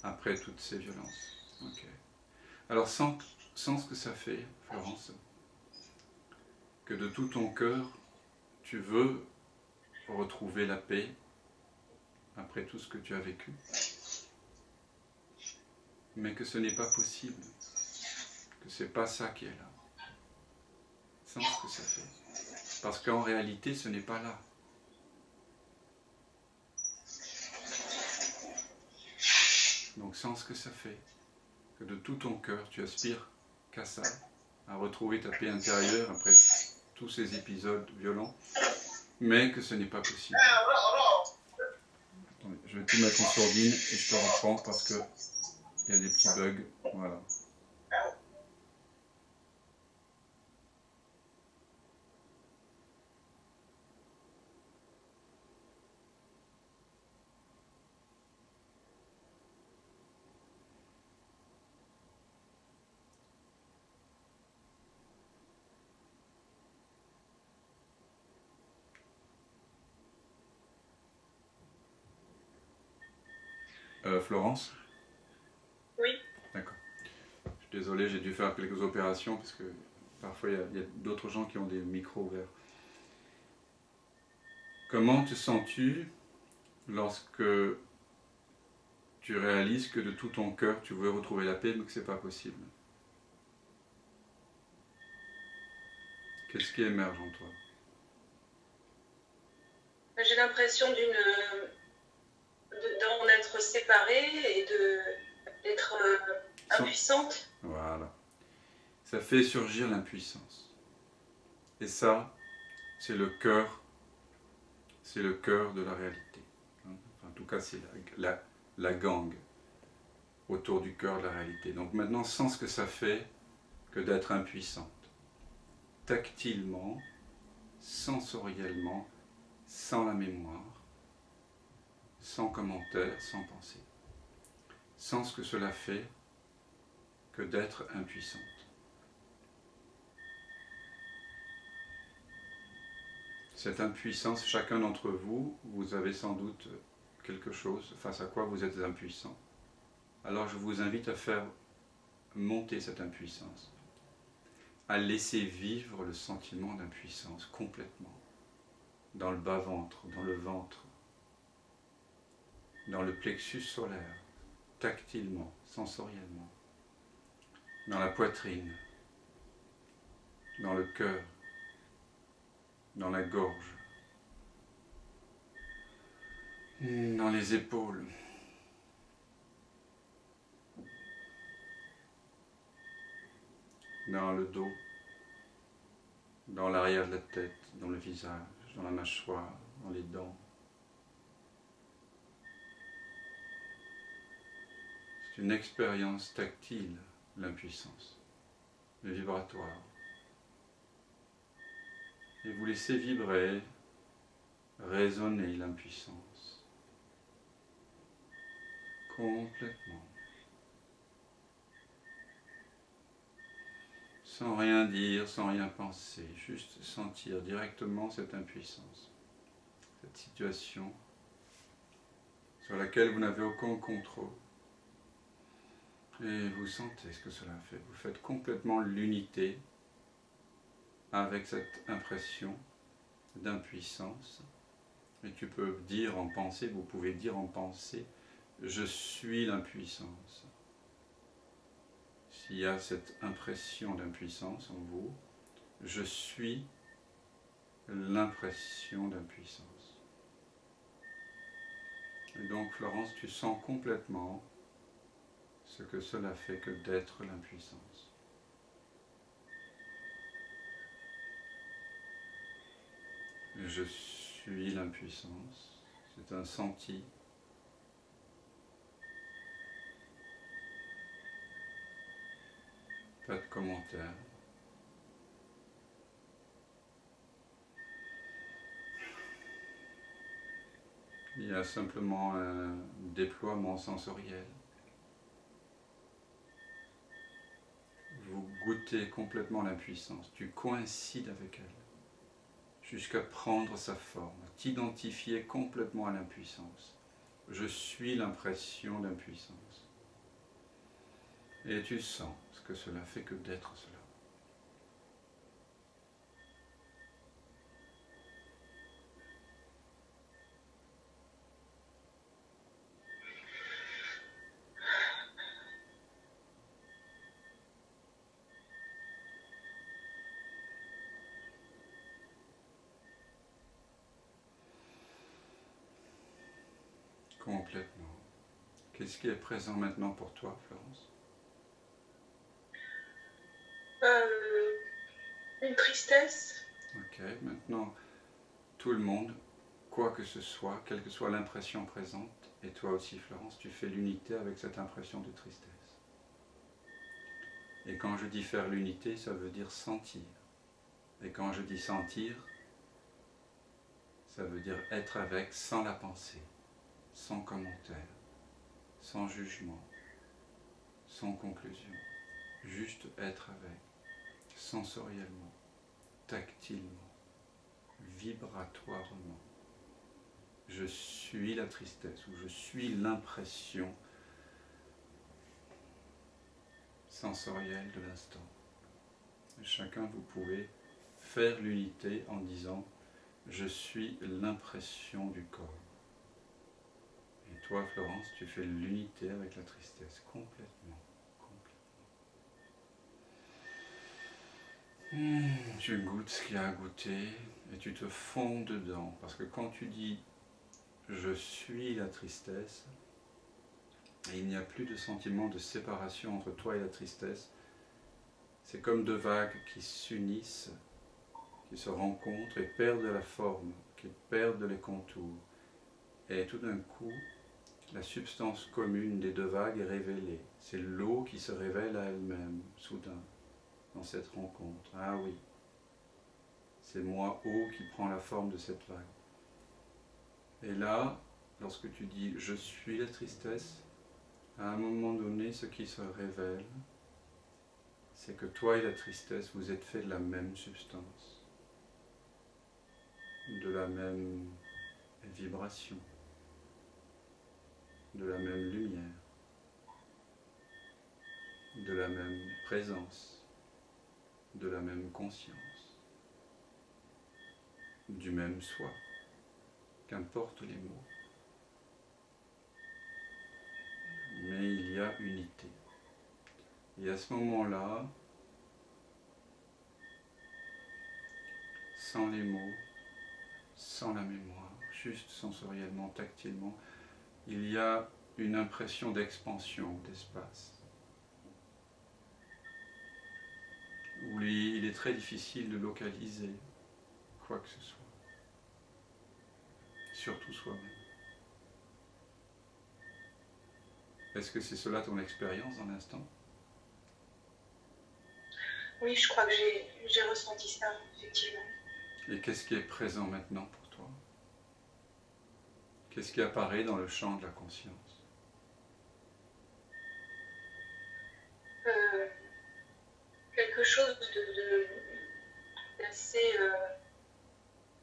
après toutes ces violences. Ok. Alors, sens ce que ça fait, Florence, que de tout ton cœur, tu veux retrouver la paix après tout ce que tu as vécu, mais que ce n'est pas possible, que c'est pas ça qui est là. Sens ce que ça fait. Parce qu'en réalité, ce n'est pas là. Donc sens ce que ça fait, que de tout ton cœur, tu aspires qu'à ça, à retrouver ta paix intérieure après tous ces épisodes violents, mais que ce n'est pas possible. Attendez, je vais tout mettre en sourdine et je te reprends parce que il y a des petits bugs. Voilà. Florence? Oui. D'accord. Je suis désolé, j'ai dû faire quelques opérations parce que parfois il y a d'autres gens qui ont des micros ouverts. Comment te sens-tu lorsque tu réalises que de tout ton cœur, tu veux retrouver la paix, mais que ce n'est pas possible. Qu'est-ce qui émerge en toi? J'ai l'impression d'en être séparée et d'être impuissante. Voilà. Ça fait surgir l'impuissance. Et ça, c'est le cœur de la réalité. En tout cas, c'est la gangue autour du cœur de la réalité. Donc maintenant, sens ce que ça fait que d'être impuissante. Tactilement, sensoriellement, sans la mémoire, sans commentaire, sans pensée. Sens ce que cela fait que d'être impuissante. Cette impuissance, chacun d'entre vous, vous avez sans doute quelque chose face à quoi vous êtes impuissant. Alors je vous invite à faire monter cette impuissance, à laisser vivre le sentiment d'impuissance complètement, dans le bas-ventre, dans le ventre, dans le plexus solaire, tactilement, sensoriellement, dans la poitrine, dans le cœur, dans la gorge, dans les épaules, dans le dos, dans l'arrière de la tête, dans le visage, dans la mâchoire, dans les dents. C'est une expérience tactile, l'impuissance, le vibratoire. Et vous laissez vibrer, résonner l'impuissance. Complètement. Sans rien dire, sans rien penser, juste sentir directement cette impuissance, cette situation sur laquelle vous n'avez aucun contrôle. Et vous sentez ce que cela fait. Vous faites complètement l'unité avec cette impression d'impuissance. Et tu peux dire en pensée, vous pouvez dire en pensée, je suis l'impuissance. S'il y a cette impression d'impuissance en vous, je suis l'impression d'impuissance. Et donc Florence, tu sens complètement ce que cela fait que d'être l'impuissance. Je suis l'impuissance, c'est un senti. Pas de commentaires. Il y a simplement un déploiement sensoriel. Vous goûtez complètement l'impuissance, tu coïncides avec elle, jusqu'à prendre sa forme, t'identifier complètement à l'impuissance. Je suis l'impression d'impuissance. Et tu sens ce que cela fait que d'être cela. Complètement. Qu'est-ce qui est présent maintenant pour toi, Florence ? Une tristesse. Ok, maintenant, tout le monde, quoi que ce soit, quelle que soit l'impression présente, et toi aussi, Florence, tu fais l'unité avec cette impression de tristesse. Et quand je dis faire l'unité, ça veut dire sentir. Et quand je dis sentir, ça veut dire être avec sans la pensée, sans commentaire, sans jugement, sans conclusion. Juste être avec, sensoriellement, tactilement, vibratoirement. Je suis la tristesse, ou je suis l'impression sensorielle de l'instant. Et chacun, vous pouvez faire l'unité en disant « Je suis l'impression du corps ». Et toi, Florence, tu fais l'unité avec la tristesse, complètement. Tu goûtes ce qu'il y a à goûter et tu te fonds dedans. Parce que quand tu dis « je suis la tristesse », il n'y a plus de sentiment de séparation entre toi et la tristesse. C'est comme deux vagues qui s'unissent, qui se rencontrent et perdent la forme, qui perdent les contours. Et tout d'un coup, la substance commune des deux vagues est révélée. C'est l'eau qui se révèle à elle-même, soudain, dans cette rencontre. Ah oui, c'est moi, eau, qui prend la forme de cette vague. Et là, lorsque tu dis « je suis la tristesse », à un moment donné, ce qui se révèle, c'est que toi et la tristesse, vous êtes faits de la même substance, de la même vibration, de la même lumière, de la même présence, de la même conscience, du même soi, qu'importe les mots. Mais il y a unité. Et à ce moment-là, sans les mots, sans la mémoire, juste sensoriellement, tactilement, il y a une impression d'expansion, d'espace, où il est très difficile de localiser quoi que ce soit, surtout soi-même. Est-ce que c'est cela ton expérience dans l'instant ? Oui, je crois que j'ai ressenti ça, effectivement. Et qu'est-ce qui est présent maintenant pour toi ? Qu'est-ce qui apparaît dans le champ de la conscience ? Quelque chose d'assez...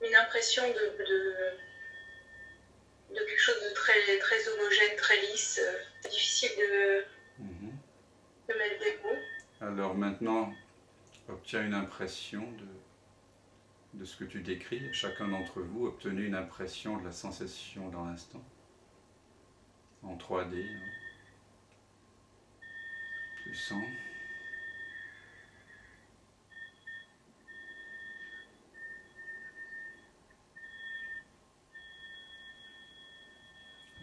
une impression de quelque chose de très, très homogène, très lisse. C'est difficile de mettre des mots. Alors maintenant, obtiens une impression de ce que tu décris. Chacun d'entre vous a obtenu une impression de la sensation dans l'instant, en 3D. Tu sens.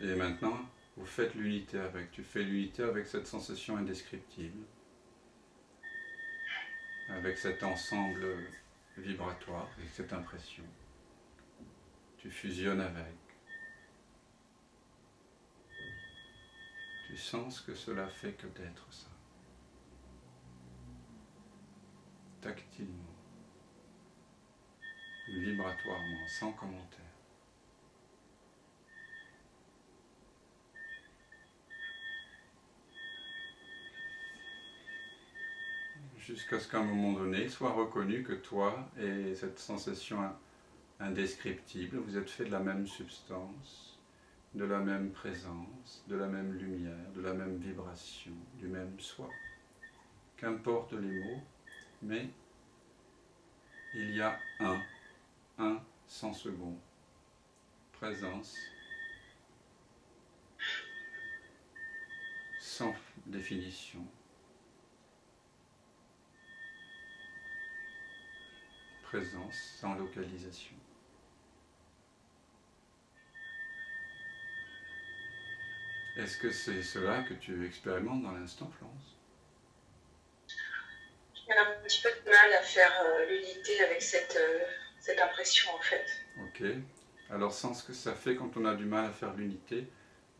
Et maintenant, vous faites l'unité avec. Tu fais l'unité avec cette sensation indescriptible, avec cet ensemble vibratoire, avec cette impression. Tu fusionnes avec. Tu sens ce que cela fait que d'être ça. Tactilement, vibratoirement, sans commentaire. Jusqu'à ce qu'à un moment donné, soit reconnu que toi et cette sensation indescriptible, vous êtes faits de la même substance, de la même présence, de la même lumière, de la même vibration, du même soi. Qu'importe les mots, mais il y a un sans second, présence, sans définition. Présence sans localisation. Est-ce que c'est cela que tu expérimentes dans l'instant, Florence ? J'ai un petit peu de mal à faire l'unité avec cette impression, en fait. Ok. Alors, sans ce que ça fait quand on a du mal à faire l'unité,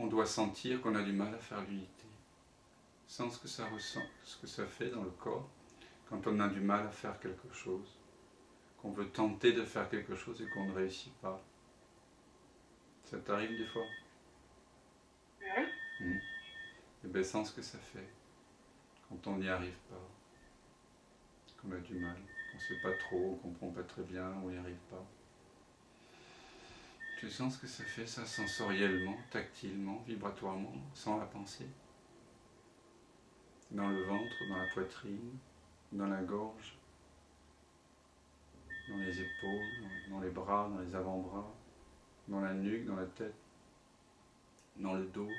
on doit sentir qu'on a du mal à faire l'unité. Sans ce que ça ressent, ce que ça fait dans le corps, quand on a du mal à faire quelque chose, qu'on veut tenter de faire quelque chose et qu'on ne réussit pas. Ça t'arrive des fois ? Et bien sans ce que ça fait, quand on n'y arrive pas, qu'on a du mal, qu'on ne sait pas trop, on ne comprend pas très bien, on n'y arrive pas. Tu sens ce que ça fait, ça, sensoriellement, tactilement, vibratoirement, sans la pensée ? Dans le ventre, dans la poitrine, dans la gorge, dans les épaules, dans les bras, dans les avant-bras, dans la nuque, dans la tête. dans le dos,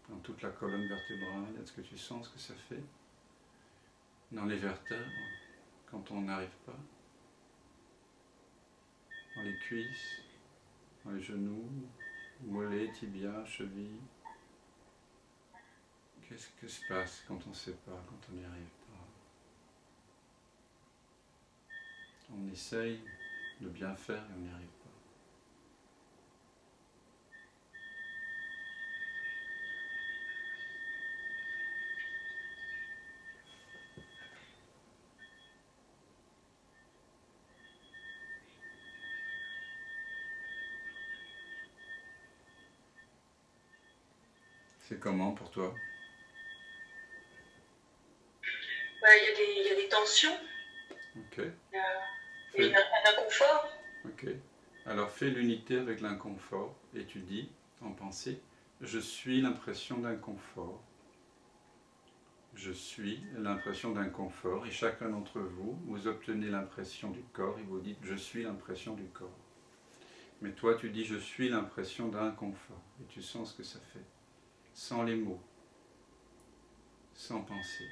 dans toute la colonne vertébrale. Est-ce que tu sens ce que ça fait dans les vertèbres quand on n'arrive pas? Dans les cuisses, dans les genoux, mollets, tibias, chevilles. Qu'est-ce que se passe quand on ne sait pas, quand on n'y arrive pas? On essaye de bien faire et on n'y arrive pas. C'est comment pour toi? Il y a des tensions, Ok. il y a un inconfort. Ok. Alors fais l'unité avec l'inconfort et tu dis en pensée, je suis l'impression d'inconfort. Je suis l'impression d'inconfort et chacun d'entre vous, vous obtenez l'impression du corps et vous dites je suis l'impression du corps. Mais toi tu dis je suis l'impression d'inconfort et tu sens ce que ça fait, sans les mots, sans pensée,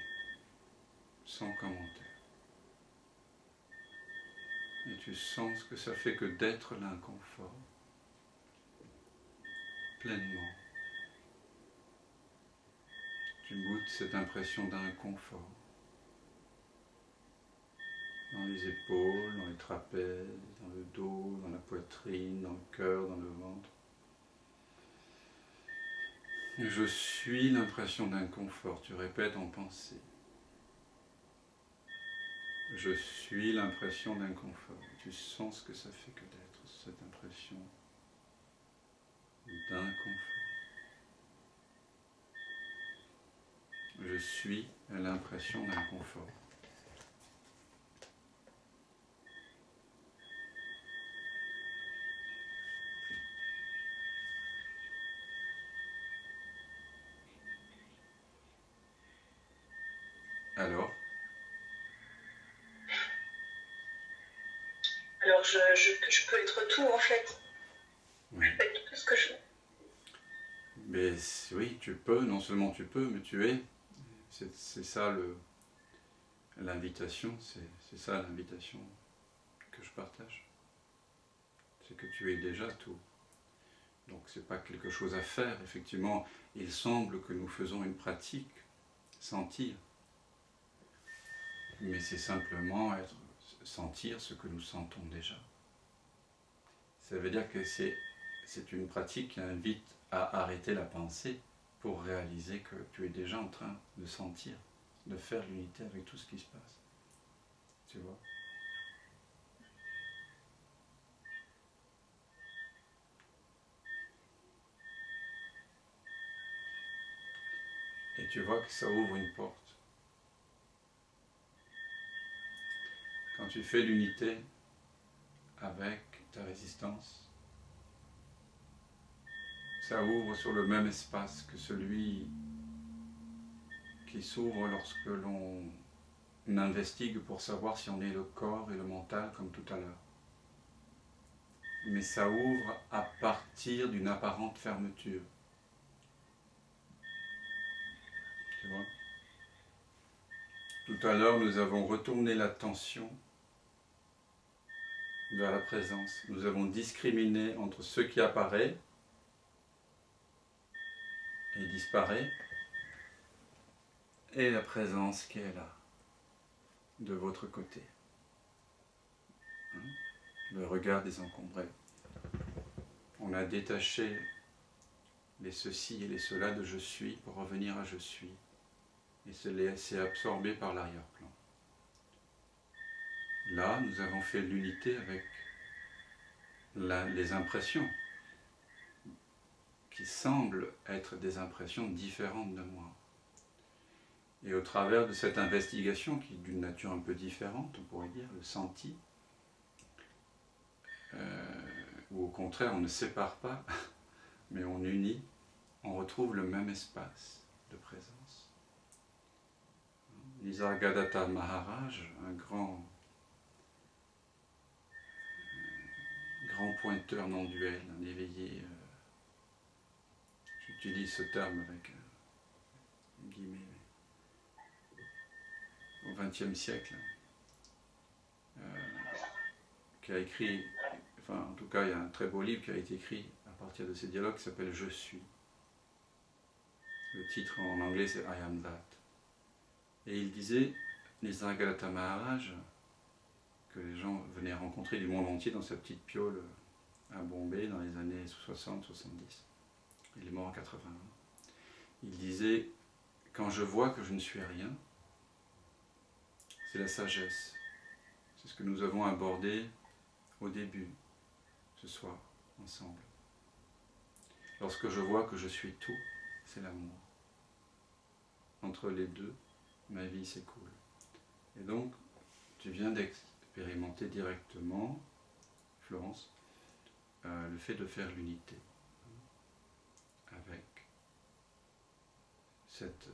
sans commentaire. Et tu sens ce que ça fait que d'être l'inconfort pleinement. Tu goûtes cette impression d'inconfort dans les épaules, dans les trapèzes, dans le dos, dans la poitrine, dans le cœur, dans le ventre. Je suis l'impression d'inconfort, tu répètes en pensée. Je suis l'impression d'inconfort. Tu sens ce que ça fait que d'être cette impression d'inconfort. Je suis l'impression d'inconfort. Alors, je peux être tout en fait. oui. Je peux être tout ce que je veux. Mais oui, tu peux, non seulement tu peux, mais tu es. C'est ça l'invitation, c'est ça l'invitation que je partage. C'est que tu es déjà tout. Donc c'est pas quelque chose à faire, effectivement. Il semble que nous faisons une pratique, sentir. Mais c'est simplement sentir ce que nous sentons déjà. Ça veut dire que c'est une pratique qui invite à arrêter la pensée pour réaliser que tu es déjà en train de sentir, de faire l'unité avec tout ce qui se passe. Tu vois ? Et tu vois que ça ouvre une porte. Quand tu fais l'unité avec ta résistance, ça ouvre sur le même espace que celui qui s'ouvre lorsque l'on investigue pour savoir si on est le corps et le mental comme tout à l'heure. Mais ça ouvre à partir d'une apparente fermeture. Tu vois ? Tout à l'heure, nous avons retourné l'attention vers la présence. Nous avons discriminé entre ce qui apparaît et disparaît et la présence qui est là, de votre côté. Le regard désencombré. On a détaché les ceci et les cela de je suis pour revenir à je suis et se laisser absorber par l'arrière-plan. Là, nous avons fait l'unité avec les impressions qui semblent être des impressions différentes de moi. Et au travers de cette investigation qui est d'une nature un peu différente, on pourrait dire, le senti, ou au contraire on ne sépare pas, mais on unit, on retrouve le même espace de présence. Nisargadatta Maharaj, un grand pointeur non duel, un éveillé j'utilise ce terme avec guillemets, au XXe siècle, qui a écrit, enfin en tout cas il y a un très beau livre qui a été écrit à partir de ces dialogues qui s'appelle « Je suis ». Le titre en anglais c'est « I am that ». Et il disait, Nisargadatta Maharaj, que les gens venaient rencontrer du monde entier dans sa petite piole à Bombay dans les années 60-70. Il est mort en 81. Il disait, quand je vois que je ne suis rien, c'est la sagesse. C'est ce que nous avons abordé au début, ce soir, ensemble. Lorsque je vois que je suis tout, c'est l'amour. Entre les deux, ma vie s'écoule. Et donc, tu viens d'expérimenter directement, Florence, le fait de faire l'unité avec cette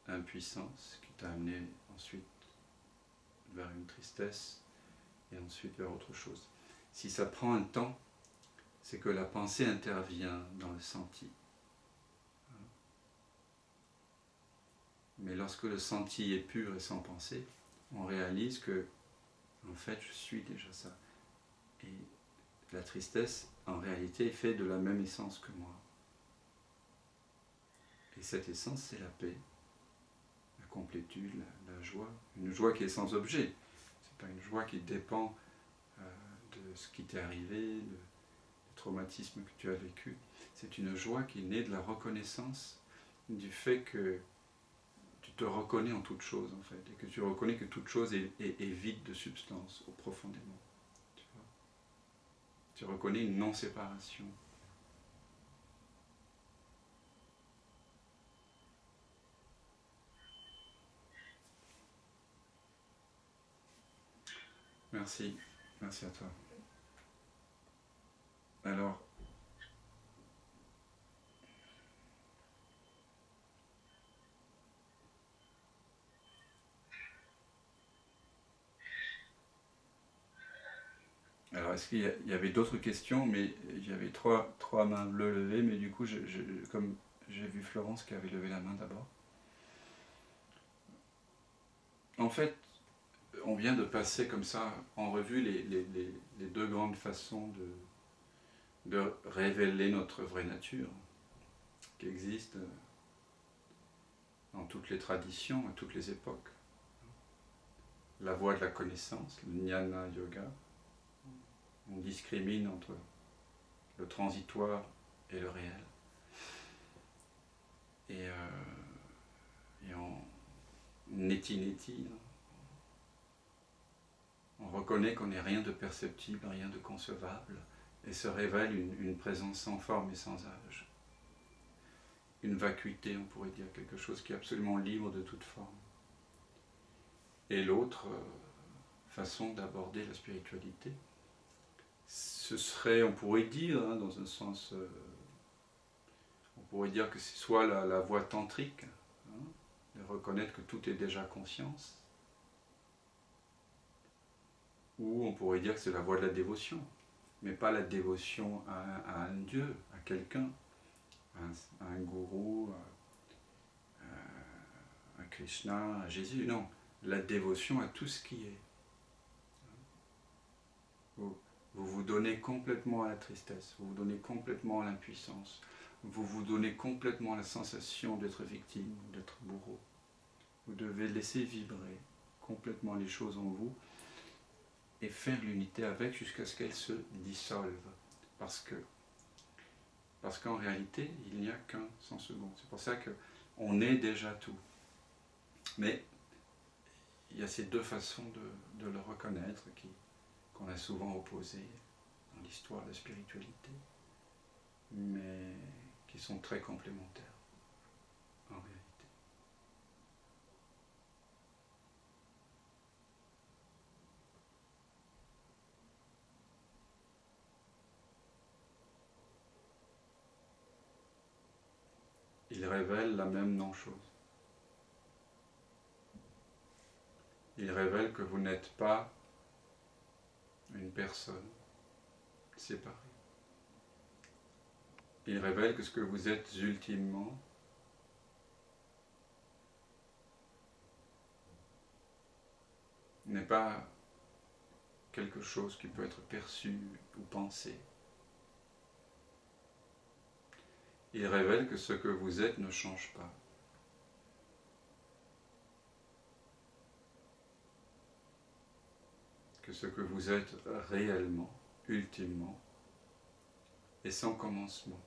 impuissance qui t'a amené ensuite vers une tristesse et ensuite vers autre chose. Si ça prend un temps, c'est que la pensée intervient dans le senti. Mais lorsque le senti est pur et sans pensée, on réalise que, en fait, je suis déjà ça. Et la tristesse, en réalité, est faite de la même essence que moi. Et cette essence, c'est la paix, la complétude, la joie. Une joie qui est sans objet. Ce n'est pas une joie qui dépend de ce qui t'est arrivé, des traumatismes que tu as vécu. C'est une joie qui naît de la reconnaissance du fait que tu te reconnais en toute chose, en fait, et que tu reconnais que toute chose est vide de substance, profondément. Tu vois ? Tu reconnais une non-séparation. Merci. Merci à toi. Alors, est-ce qu'il y avait d'autres questions? Mais il y avait trois mains bleues levées, mais du coup, comme j'ai vu Florence qui avait levé la main d'abord. En fait, on vient de passer comme ça en revue les deux grandes façons de révéler notre vraie nature, qui existent dans toutes les traditions, à toutes les époques. La voie de la connaissance, le jnana yoga. On discrimine entre le transitoire et le réel. Et en neti-neti, on reconnaît qu'on n'est rien de perceptible, rien de concevable, et se révèle une présence sans forme et sans âge. Une vacuité, on pourrait dire, quelque chose qui est absolument libre de toute forme. Et l'autre façon d'aborder la spiritualité, ce serait, on pourrait dire, dans un sens, on pourrait dire que c'est soit la voie tantrique, de reconnaître que tout est déjà conscience, ou on pourrait dire que c'est la voie de la dévotion, mais pas la dévotion à un dieu, à quelqu'un, à un gourou, à Krishna, à Jésus, non, la dévotion à tout ce qui est. Vous vous donnez complètement à la tristesse, vous vous donnez complètement à l'impuissance, vous vous donnez complètement à la sensation d'être victime, d'être bourreau. Vous devez laisser vibrer complètement les choses en vous et faire l'unité avec jusqu'à ce qu'elles se dissolvent. Parce qu'en réalité, il n'y a qu'un sans second. C'est pour ça qu'on est déjà tout. Mais il y a ces deux façons de le reconnaître qu'on a souvent opposées dans l'histoire de la spiritualité, mais qui sont très complémentaires en réalité. Ils révèlent la même non-chose. Ils révèlent que vous n'êtes pas une personne séparée. il révèle que ce que vous êtes ultimement n'est pas quelque chose qui peut être perçu ou pensé. Il révèle que ce que vous êtes ne change pas. Que ce que vous êtes réellement, ultimement, est sans commencement.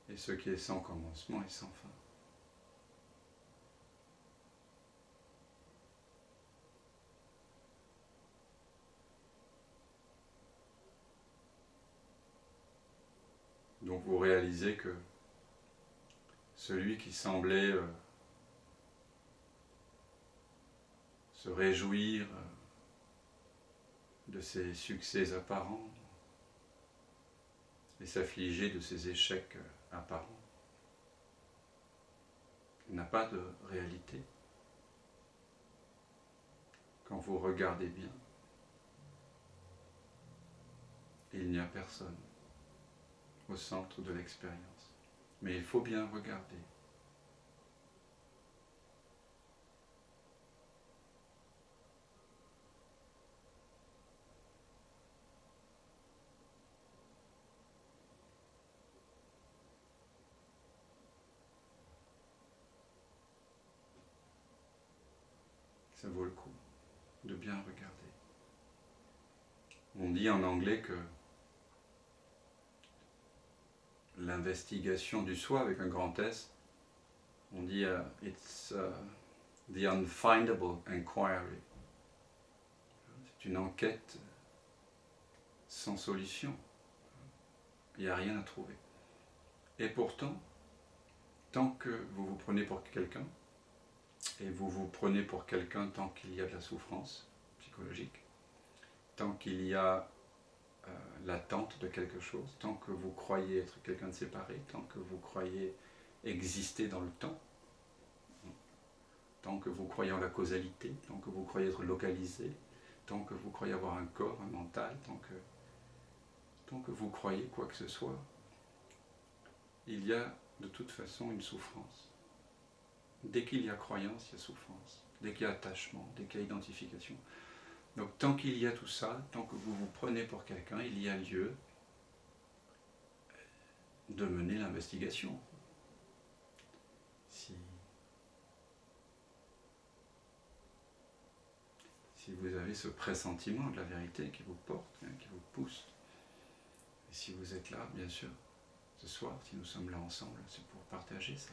Et ce qui est sans commencement est sans fin. Donc vous réalisez que celui qui semblait se réjouir de ses succès apparents et s'affliger de ses échecs apparents n'a pas de réalité. Quand vous regardez bien, il n'y a personne au centre de l'expérience. Mais il faut bien regarder. Ça vaut le coup de bien regarder. On dit en anglais que l'investigation du soi avec un grand S, on dit it's the unfindable inquiry. C'est une enquête sans solution. Il n'y a rien à trouver. Et pourtant, tant que vous vous prenez pour quelqu'un, et vous vous prenez pour quelqu'un tant qu'il y a de la souffrance psychologique, tant qu'il y a l'attente de quelque chose, tant que vous croyez être quelqu'un de séparé, tant que vous croyez exister dans le temps, tant que vous croyez en la causalité, tant que vous croyez être localisé, tant que vous croyez avoir un corps, un mental, tant que vous croyez quoi que ce soit, il y a de toute façon une souffrance. Dès qu'il y a croyance, il y a souffrance. Dès qu'il y a attachement, dès qu'il y a identification. Donc tant qu'il y a tout ça, tant que vous vous prenez pour quelqu'un, il y a lieu de mener l'investigation. Si vous avez ce pressentiment de la vérité qui vous porte, qui vous pousse, et si vous êtes là, bien sûr, ce soir, si nous sommes là ensemble, c'est pour partager ça.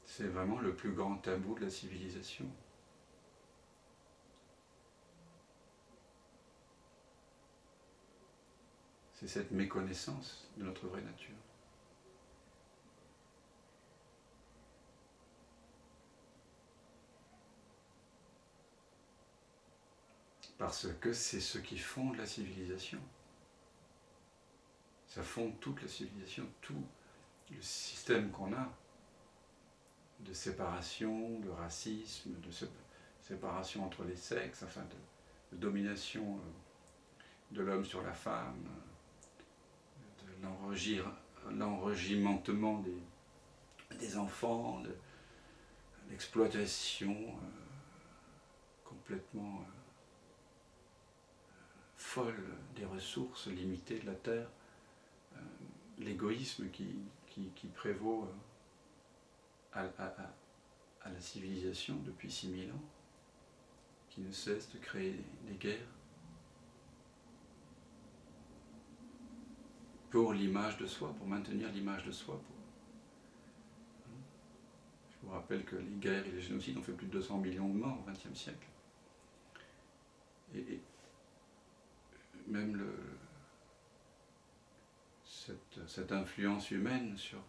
C'est vraiment le plus grand tabou de la civilisation. C'est cette méconnaissance de notre vraie nature. Parce que c'est ce qui fonde la civilisation. Ça fonde toute la civilisation, tout le système qu'on a de séparation, de racisme, de séparation entre les sexes, enfin de domination de l'homme sur la femme, de l'enregimentement des enfants, de l'exploitation complètement folle des ressources limitées de la terre, l'égoïsme qui prévaut à la civilisation depuis 6000 ans, qui ne cesse de créer des guerres pour l'image de soi, pour maintenir l'image de soi. Je vous rappelle que les guerres et les génocides ont fait plus de 200 millions de morts au XXe siècle. Et même cette influence humaine sur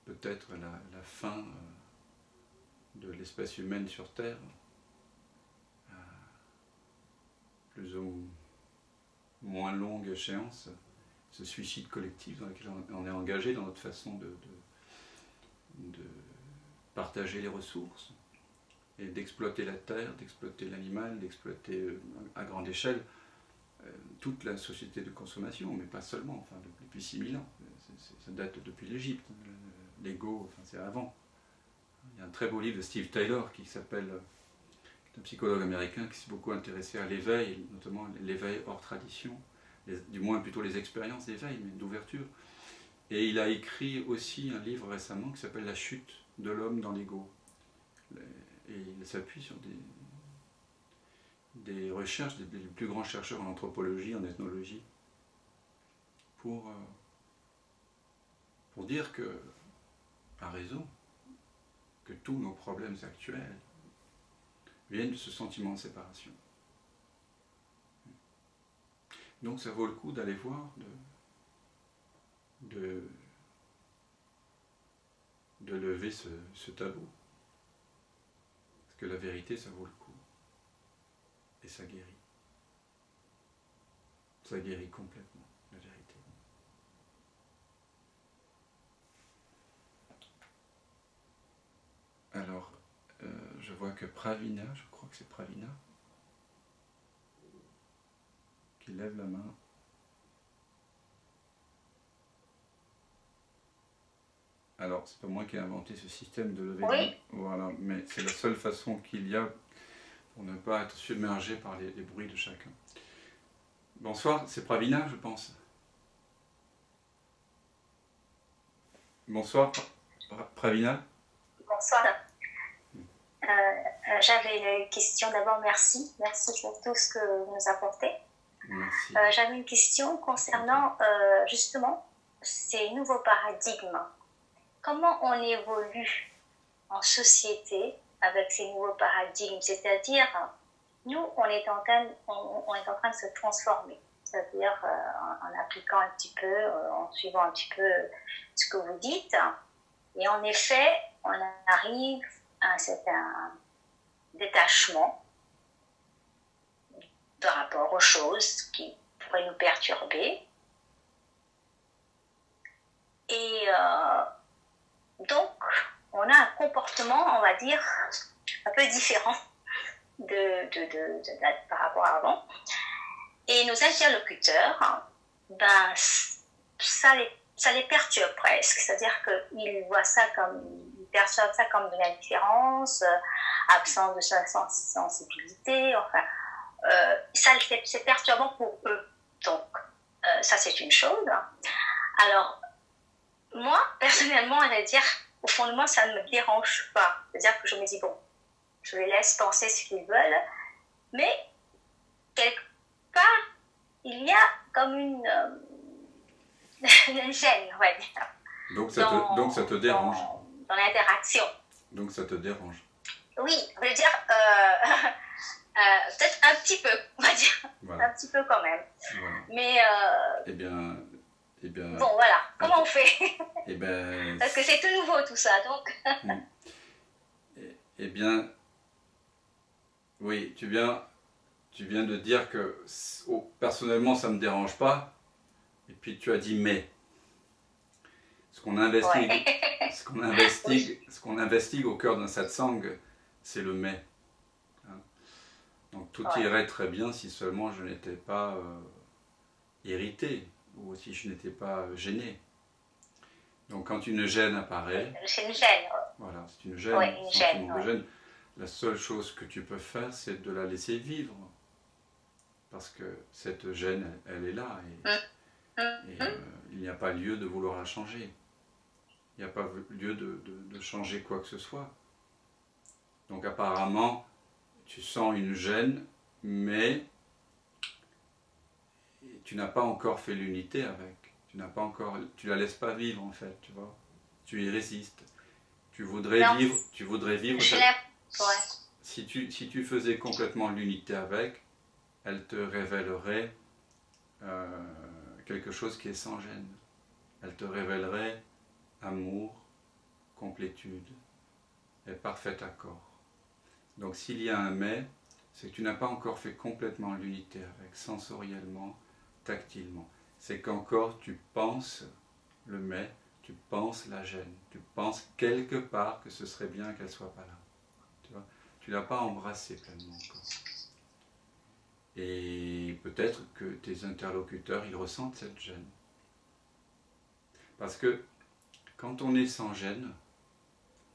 peut-être la fin de l'espèce humaine sur Terre, à plus ou moins longue échéance, ce suicide collectif dans lequel on est engagé dans notre façon de partager les ressources et d'exploiter la terre, d'exploiter l'animal, d'exploiter à grande échelle toute la société de consommation, mais pas seulement, enfin, depuis 6000 ans. Ça date depuis l'Égypte, l'ego, enfin, c'est avant. Il y a un très beau livre de Steve Taylor qui s'appelle, un psychologue américain qui s'est beaucoup intéressé à l'éveil, notamment l'éveil hors tradition, du moins plutôt les expériences d'éveil, mais d'ouverture. Et il a écrit aussi un livre récemment qui s'appelle La chute de l'homme dans l'ego. Et il s'appuie sur des recherches des plus grands chercheurs en anthropologie, en ethnologie, pour dire que, à raison, que tous nos problèmes actuels viennent de ce sentiment de séparation. Donc ça vaut le coup d'aller voir, de lever ce tabou. Parce que la vérité, ça vaut le coup. Et ça guérit. Ça guérit complètement, la vérité. Alors, je vois que Pravina, je crois que c'est Pravina, qui lève la main. Alors, c'est pas moi qui ai inventé ce système de lever la main. Voilà, mais c'est la seule façon qu'il y a pour ne pas être submergé par les bruits de chacun. Bonsoir, c'est Pravina, je pense. Bonsoir, Pravina. Bonsoir. J'avais une question d'abord, merci pour tout ce que vous nous apportez. Merci. J'avais une question concernant justement ces nouveaux paradigmes. Comment on évolue en société avec ces nouveaux paradigmes? C'est-à-dire, nous, on est en train de se transformer. C'est-à-dire en appliquant un petit peu, en suivant un petit peu ce que vous dites. Et en effet, on arrive à un certain détachement par rapport aux choses qui pourraient nous perturber. Et donc, on a un comportement, on va dire, un peu différent par rapport à avant. Et nos interlocuteurs, ben, ça les perturbe presque. C'est-à-dire qu'ils voient ça ils perçoivent ça comme de l'indifférence, absence de sensibilité, enfin, c'est perturbant pour eux. Donc, ça c'est une chose. Alors, moi, personnellement, à vrai dire, au fond de moi, ça ne me dérange pas. C'est-à-dire que je me dis, bon, je les laisse penser ce qu'ils veulent, mais quelque part, il y a comme une gêne, on va dire. Donc ça te dérange. Dans l'interaction. Donc ça te dérange. Oui, je veux dire, peut-être un petit peu, on va dire. Voilà. Un petit peu quand même. Voilà. Mais... Eh bien... Bon, voilà. Comment on fait? Parce que c'est tout nouveau tout ça, donc... Eh bien... Oui, tu viens de dire que personnellement ça ne me dérange pas, et puis tu as dit mais. Ce qu'on investigue, ce qu'on investigue au cœur d'un satsang, c'est le mais. Hein? Donc tout irait très bien si seulement je n'étais pas irrité, ou si je n'étais pas gêné. Donc quand une gêne apparaît... C'est une gêne. Voilà, c'est une gêne, une sentiment de gêne. La seule chose que tu peux faire, c'est de la laisser vivre. Parce que cette gêne, elle est là. Et il n'y a pas lieu de vouloir la changer. Il n'y a pas lieu de changer quoi que ce soit. Donc apparemment, tu sens une gêne, mais tu n'as pas encore fait l'unité avec. Tu la laisses pas vivre en fait, tu vois. Tu y résistes. Tu voudrais vivre. Si tu faisais complètement l'unité avec, elle te révélerait quelque chose qui est sans gêne. Elle te révélerait amour, complétude et parfait accord. Donc s'il y a un mais, c'est que tu n'as pas encore fait complètement l'unité avec, sensoriellement, tactilement. c'est qu'encore tu penses le mais, tu penses la gêne, tu penses quelque part que ce serait bien qu'elle soit pas là. Tu vois, tu l'as pas embrassé pleinement encore. Et peut-être que tes interlocuteurs, ils ressentent cette gêne. Parce que quand on est sans gêne,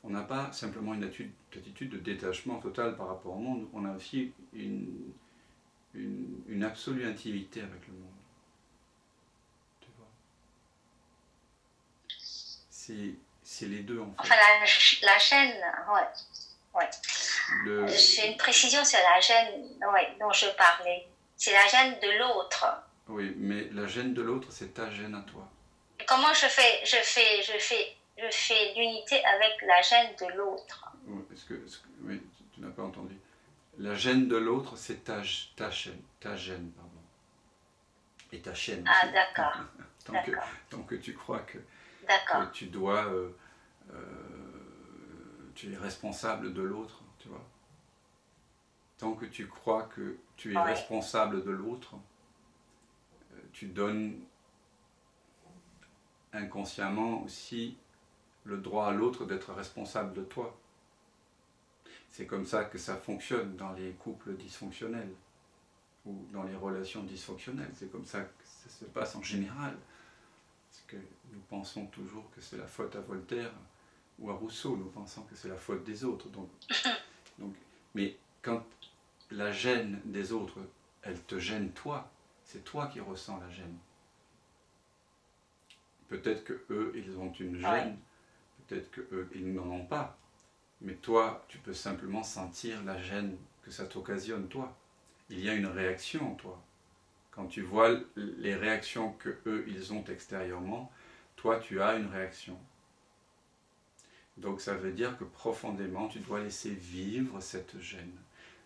on n'a pas simplement une attitude de détachement total par rapport au monde, on a aussi une absolue intimité avec le monde. Tu vois, c'est les deux en fait. Enfin, la gêne, ouais. J'ai une précision sur la gêne dont je parlais. C'est la gêne de l'autre. Oui, mais la gêne de l'autre, c'est ta gêne à toi. Comment je fais l'unité avec la gêne de l'autre? Oui, tu n'as pas entendu. La gêne de l'autre, c'est ta gêne, pardon. Et ta chaîne aussi. Ah, d'accord. tant que tu crois que tu dois... tu es responsable de l'autre, tu vois. Tant que tu crois que tu es responsable de l'autre, tu donnes inconsciemment aussi le droit à l'autre d'être responsable de toi. C'est comme ça que ça fonctionne dans les couples dysfonctionnels ou dans les relations dysfonctionnelles. C'est comme ça que ça se passe en général. Parce que nous pensons toujours que c'est la faute à Voltaire ou à Rousseau, nous pensons que c'est la faute des autres. Mais quand la gêne des autres, elle te gêne toi, c'est toi qui ressens la gêne. Peut-être que eux, ils ont une gêne, peut-être que eux, ils n'en ont pas. Mais toi, tu peux simplement sentir la gêne que ça t'occasionne, toi. Il y a une réaction en toi. Quand tu vois les réactions que eux, ils ont extérieurement, toi, tu as une réaction. Donc ça veut dire que profondément, tu dois laisser vivre cette gêne.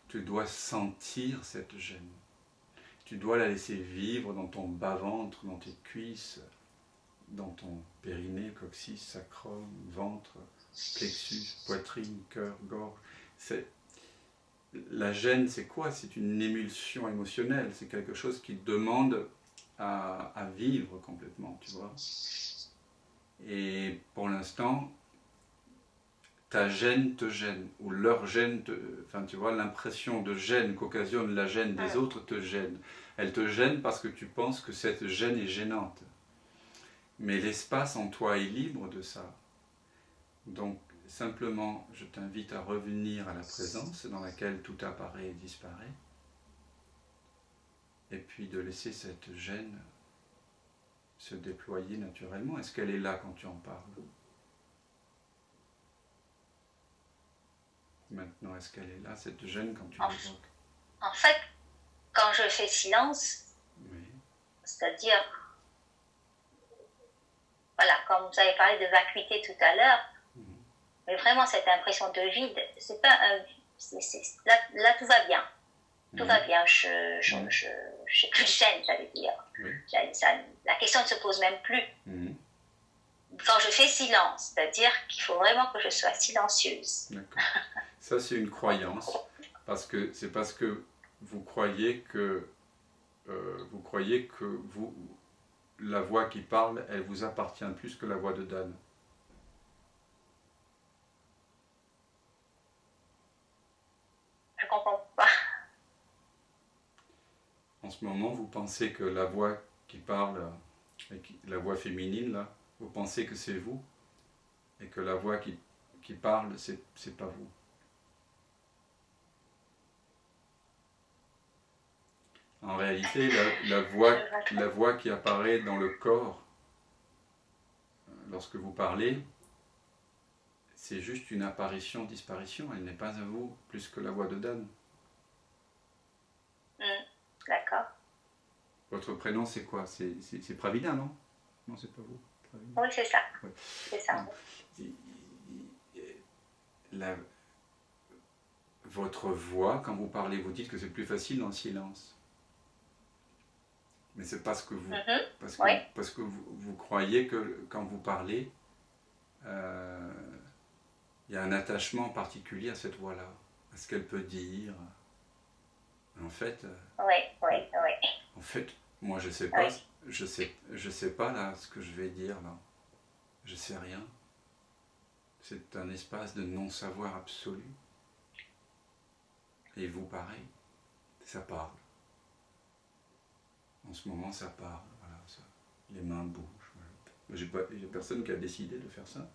Tu dois sentir cette gêne. Tu dois la laisser vivre dans ton bas-ventre, dans tes cuisses, dans ton périnée, coccyx, sacrum, ventre, plexus, poitrine, cœur, gorge. La gêne, c'est quoi? C'est une émulsion émotionnelle. C'est quelque chose qui demande à vivre complètement, tu vois. Et pour l'instant, ta gêne te gêne, ou leur gêne, enfin tu vois, l'impression de gêne qu'occasionne la gêne des autres te gêne. Elle te gêne parce que tu penses que cette gêne est gênante. Mais l'espace en toi est libre de ça. Donc simplement, je t'invite à revenir à la présence dans laquelle tout apparaît et disparaît, et puis de laisser cette gêne se déployer naturellement. Est-ce qu'elle est là quand tu en parles? Maintenant, est-ce qu'elle est là, cette gêne, quand tu l'évoques? En fait, quand je fais silence, c'est-à-dire, voilà, comme vous avez parlé de vacuité tout à l'heure, mais vraiment cette impression de vide, c'est pas un... là, tout va bien. Tout va bien, je n'ai plus de gêne, j'allais dire. La question ne se pose même plus. Quand je fais silence, c'est-à-dire qu'il faut vraiment que je sois silencieuse. D'accord. Ça, c'est une croyance, parce que vous croyez que la voix qui parle, elle vous appartient plus que la voix de Dan. Je comprends pas. En ce moment, vous pensez que la voix qui parle, la voix féminine, là, vous pensez que c'est vous, et que la voix qui parle, c'est pas vous. En réalité, la voix qui apparaît dans le corps, lorsque vous parlez, c'est juste une apparition-disparition. Elle n'est pas à vous, plus que la voix de Dan. D'accord. Votre prénom, c'est quoi? C'est Pravina, non? Non, c'est pas vous. Pravina. Oui, c'est ça. Ouais. C'est ça. Votre voix, quand vous parlez, vous dites que c'est plus facile dans le silence. Mais c'est parce que vous croyez que quand vous parlez, il y a un attachement particulier à cette voix-là, à ce qu'elle peut dire. En fait, Oui. en fait, moi je sais pas, je sais pas là ce que je vais dire là. Je sais rien. C'est un espace de non-savoir absolu. Et vous, pareil, ça parle. En ce moment, ça parle. Voilà, ça, les mains bougent. Voilà. Il n'y a personne qui a décidé de faire ça.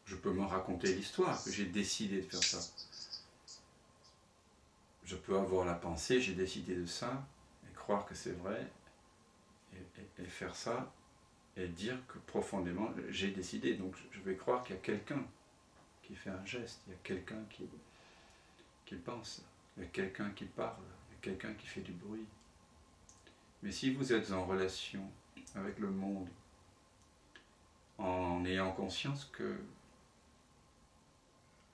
Je peux me raconter l'histoire que j'ai décidé de faire ça. Je peux avoir la pensée, j'ai décidé de ça, et croire que c'est vrai, et faire ça, et dire que profondément, j'ai décidé. Donc je vais croire qu'il y a quelqu'un qui fait un geste, il y a quelqu'un qui pense, il y a quelqu'un qui parle, il y a quelqu'un qui fait du bruit. Mais si vous êtes en relation avec le monde, en ayant conscience que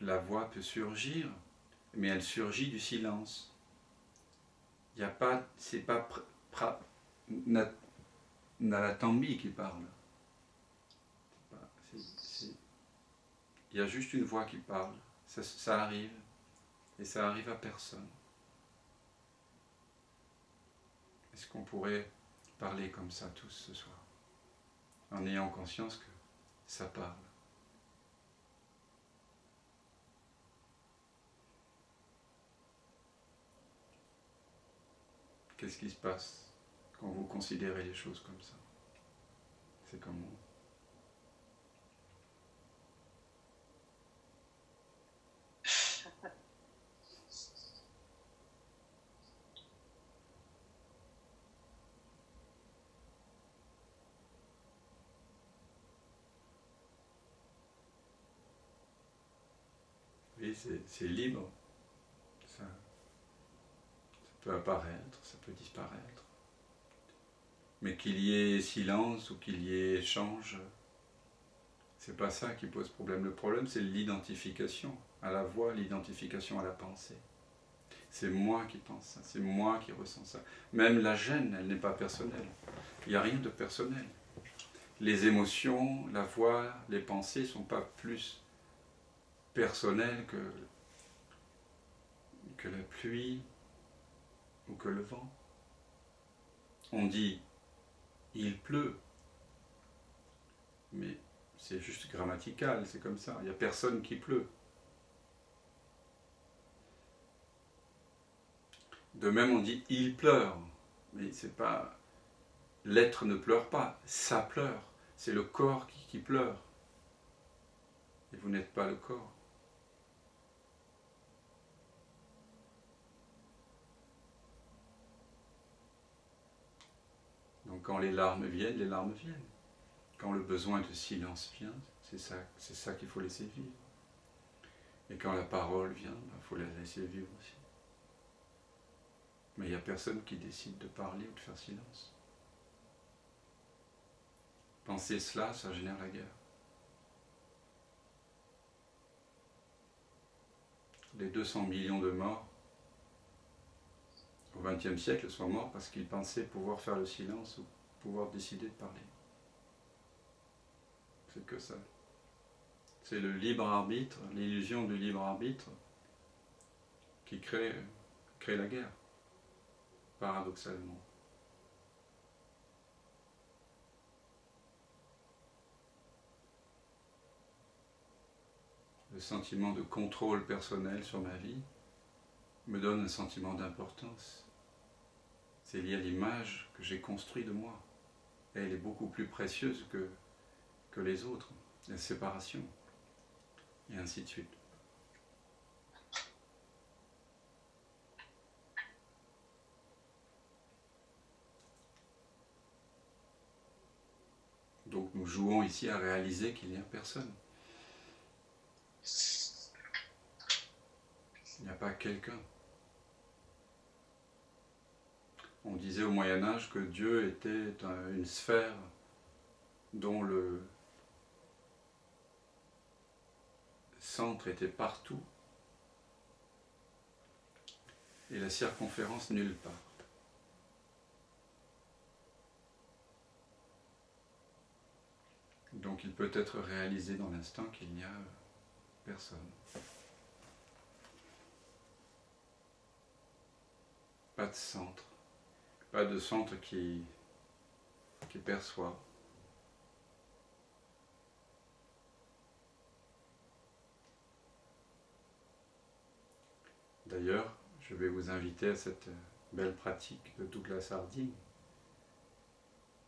la voix peut surgir, mais elle surgit du silence. Il n'y a pas, c'est pas Nalatambi qui parle. Il y a juste une voix qui parle. Ça arrive, et ça arrive à personne. Est-ce qu'on pourrait parler comme ça tous ce soir, en ayant conscience que ça parle? Qu'est-ce qui se passe quand vous considérez les choses comme ça? C'est comment? Oui, c'est libre. Ça peut apparaître, ça peut disparaître. Mais qu'il y ait silence ou qu'il y ait échange, c'est pas ça qui pose problème. Le problème, c'est l'identification à la voix, l'identification à la pensée. C'est moi qui pense ça, c'est moi qui ressens ça. Même la gêne, elle n'est pas personnelle. Il n'y a rien de personnel. Les émotions, la voix, les pensées ne sont pas plus personnelles que la pluie ou que le vent. On dit « il pleut », mais c'est juste grammatical, c'est comme ça. Il n'y a personne qui pleut. De même, on dit « il pleure », mais c'est pas... L'être ne pleure pas, ça pleure. C'est le corps qui pleure. Et vous n'êtes pas le corps. Donc quand les larmes viennent, Quand le besoin de silence vient, c'est ça qu'il faut laisser vivre. Et quand la parole vient, il faut la laisser vivre aussi. Mais il n'y a personne qui décide de parler ou de faire silence. Penser cela, ça génère la guerre. Les 200 millions de morts au XXe siècle sont morts parce qu'ils pensaient pouvoir faire le silence ou pouvoir décider de parler. C'est que ça. C'est le libre arbitre, l'illusion du libre arbitre qui crée la guerre, paradoxalement. Le sentiment de contrôle personnel sur ma vie me donne un sentiment d'importance. C'est lié à l'image que j'ai construite de moi. Et elle est beaucoup plus précieuse que les autres, la séparation, et ainsi de suite. Donc nous jouons ici à réaliser qu'il n'y a personne. Il n'y a pas quelqu'un. On disait au Moyen-Âge que Dieu était une sphère dont le centre était partout et la circonférence nulle part. Donc il peut être réalisé dans l'instant qu'il n'y a personne. Pas de centre. Pas de centre qui qui perçoit. D'ailleurs, je vais vous inviter à cette belle pratique de Douglas Harding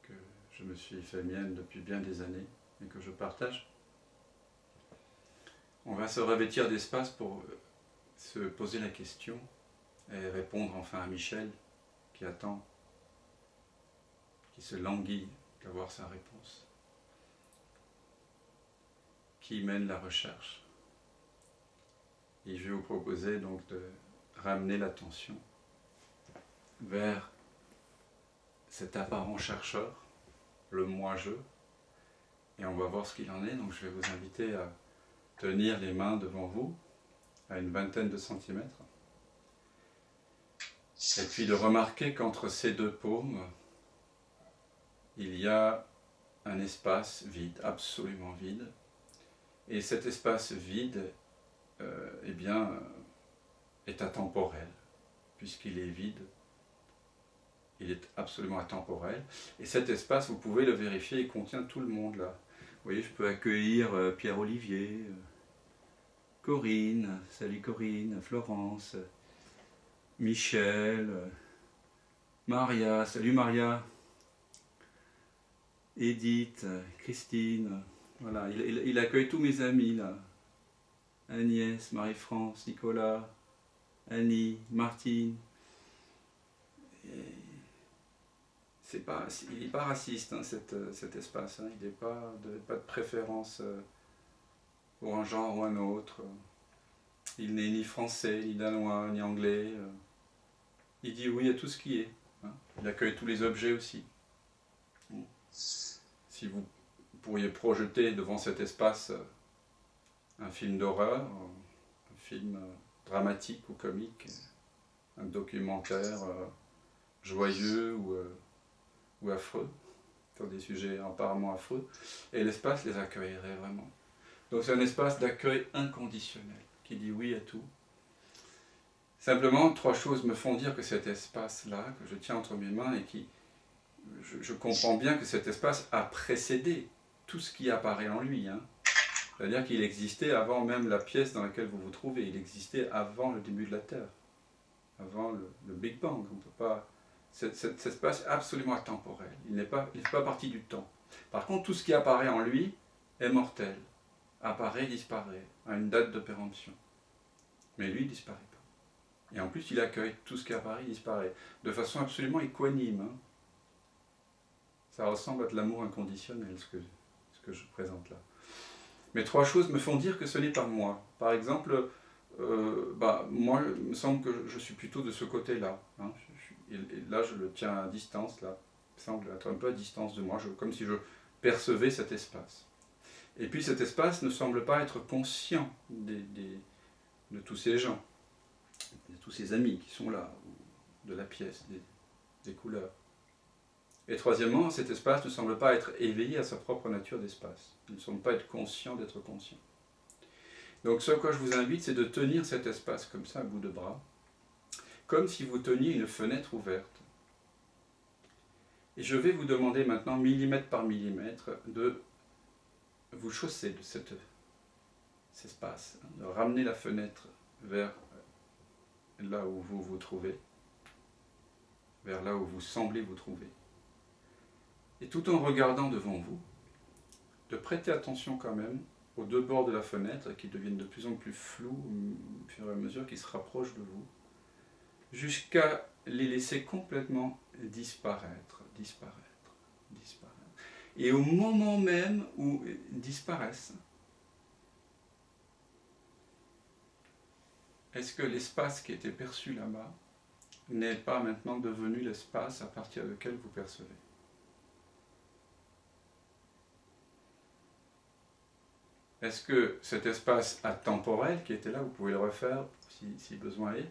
que je me suis fait mienne depuis bien des années et que je partage. On va se revêtir d'espace pour se poser la question et répondre enfin à Michel qui attend, qui se languit d'avoir sa réponse, qui mène la recherche. Et je vais vous proposer donc de ramener l'attention vers cet apparent chercheur, le moi-je, et on va voir ce qu'il en est. Donc je vais vous inviter à tenir les mains devant vous, à une vingtaine de centimètres, et puis de remarquer qu'entre ces deux paumes, il y a un espace vide, absolument vide, et cet espace vide est atemporel, puisqu'il est vide, il est absolument atemporel, et cet espace, vous pouvez le vérifier, il contient tout le monde là. Vous voyez, je peux accueillir Pierre-Olivier, Corinne, salut Corinne, Florence, Michel, Maria, salut Maria, Edith, Christine, voilà, il accueille tous mes amis là. Agnès, Marie-France, Nicolas, Annie, Martine. Il n'est pas raciste, hein, cet espace. Hein. Il n'est pas de préférence pour un genre ou un autre. Il n'est ni français, ni danois, ni anglais. Il dit oui à tout ce qui est. Hein. Il accueille tous les objets aussi. Si vous pourriez projeter devant cet espace un film d'horreur, un film dramatique ou comique, un documentaire joyeux ou affreux, sur des sujets apparemment affreux, et l'espace les accueillerait vraiment. Donc c'est un espace d'accueil inconditionnel, qui dit oui à tout. Simplement, trois choses me font dire que cet espace-là, que je tiens entre mes mains, et qui, je comprends bien que cet espace a précédé tout ce qui apparaît en lui, hein. C'est-à-dire qu'il existait avant même la pièce dans laquelle vous vous trouvez, il existait avant le début de la Terre, avant le Big Bang. On peut pas... Cet espace est absolument atemporel, il ne fait pas partie du temps. Par contre, tout ce qui apparaît en lui est mortel, apparaît, disparaît, à une date de péremption. Mais lui, il ne disparaît pas. Et en plus, il accueille tout ce qui apparaît, disparaît, de façon absolument équanime. Hein. Ça ressemble à de l'amour inconditionnel, ce que je présente là. Mais trois choses me font dire que ce n'est pas moi. Par exemple, moi, il me semble que je suis plutôt de ce côté-là. Hein. Et là, je le tiens à distance, là. Il semble être un peu à distance de moi, comme si je percevais cet espace. Et puis cet espace ne semble pas être conscient de tous ces gens, de tous ces amis qui sont là, de la pièce, des couleurs. Et troisièmement, cet espace ne semble pas être éveillé à sa propre nature d'espace. Il ne semble pas être conscient d'être conscient. Donc ce à quoi je vous invite, c'est de tenir cet espace comme ça, à bout de bras, comme si vous teniez une fenêtre ouverte. Et je vais vous demander maintenant, millimètre par millimètre, de vous chausser de cet espace, hein, de ramener la fenêtre vers là où vous vous trouvez, vers là où vous semblez vous trouver. Et tout en regardant devant vous, de prêter attention quand même aux deux bords de la fenêtre qui deviennent de plus en plus flous au fur et à mesure qu'ils se rapprochent de vous, jusqu'à les laisser complètement disparaître. Et au moment même où ils disparaissent, est-ce que l'espace qui était perçu là-bas n'est pas maintenant devenu l'espace à partir duquel vous percevez ? Est-ce que cet espace atemporel qui était là, vous pouvez le refaire si besoin est,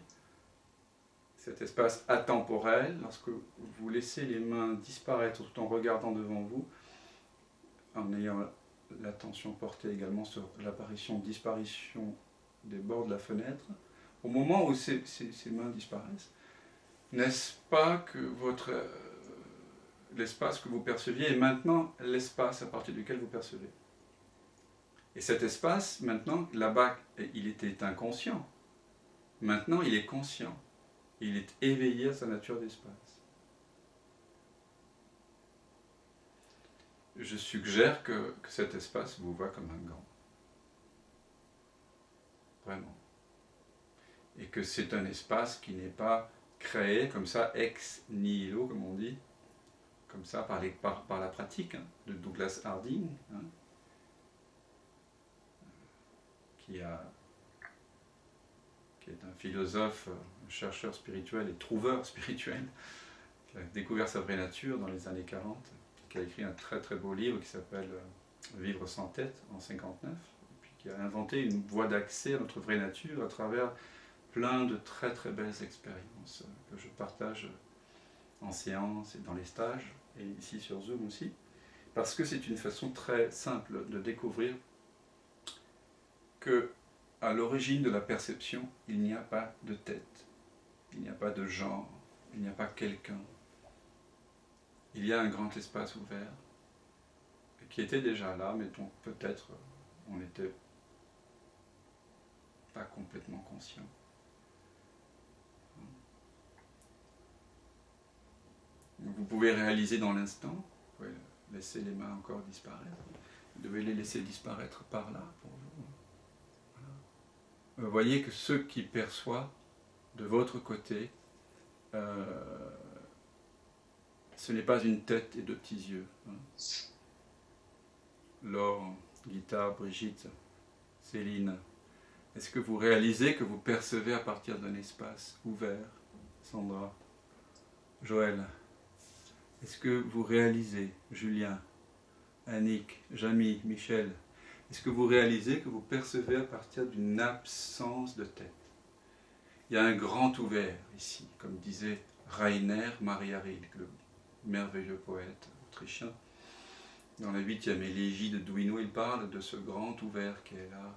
cet espace atemporel, lorsque vous laissez les mains disparaître tout en regardant devant vous, en ayant l'attention portée également sur l'apparition, disparition des bords de la fenêtre, au moment où ces mains disparaissent, n'est-ce pas que votre l'espace que vous perceviez est maintenant l'espace à partir duquel vous percevez. Et cet espace, maintenant, là-bas, il était inconscient. Maintenant, il est conscient. Il est éveillé à sa nature d'espace. Je suggère que cet espace vous voit comme un gant. Vraiment. Et que c'est un espace qui n'est pas créé comme ça, ex nihilo, comme on dit, comme ça, par la pratique, hein, de Douglas Harding, hein, qui est un philosophe, un chercheur spirituel et trouveur spirituel, qui a découvert sa vraie nature dans les années 40, qui a écrit un très très beau livre qui s'appelle Vivre sans tête en 59, et puis qui a inventé une voie d'accès à notre vraie nature à travers plein de très très belles expériences que je partage en séance et dans les stages, et ici sur Zoom aussi, parce que c'est une façon très simple de découvrir que à l'origine de la perception, il n'y a pas de tête, il n'y a pas de genre, il n'y a pas quelqu'un. Il y a un grand espace ouvert qui était déjà là, mais dont peut-être on n'était pas complètement conscient. Vous pouvez réaliser dans l'instant, vous pouvez laisser les mains encore disparaître, vous devez les laisser disparaître par là pour vous. Voilà. Vous voyez que ce qui perçoit de votre côté, ce n'est pas une tête et de petits yeux. Laure, Guita, Brigitte, Céline, est-ce que vous réalisez que vous percevez à partir d'un espace ouvert? Sandra, Joël, est-ce que vous réalisez, Julien, Annick, Jamie, Michel, est-ce que vous réalisez que vous percevez à partir d'une absence de tête? Il y a un grand ouvert ici, comme disait Rainer Maria Rilke, le merveilleux poète autrichien. Dans la 8e élégie de Duino, il parle de ce grand ouvert qui est là.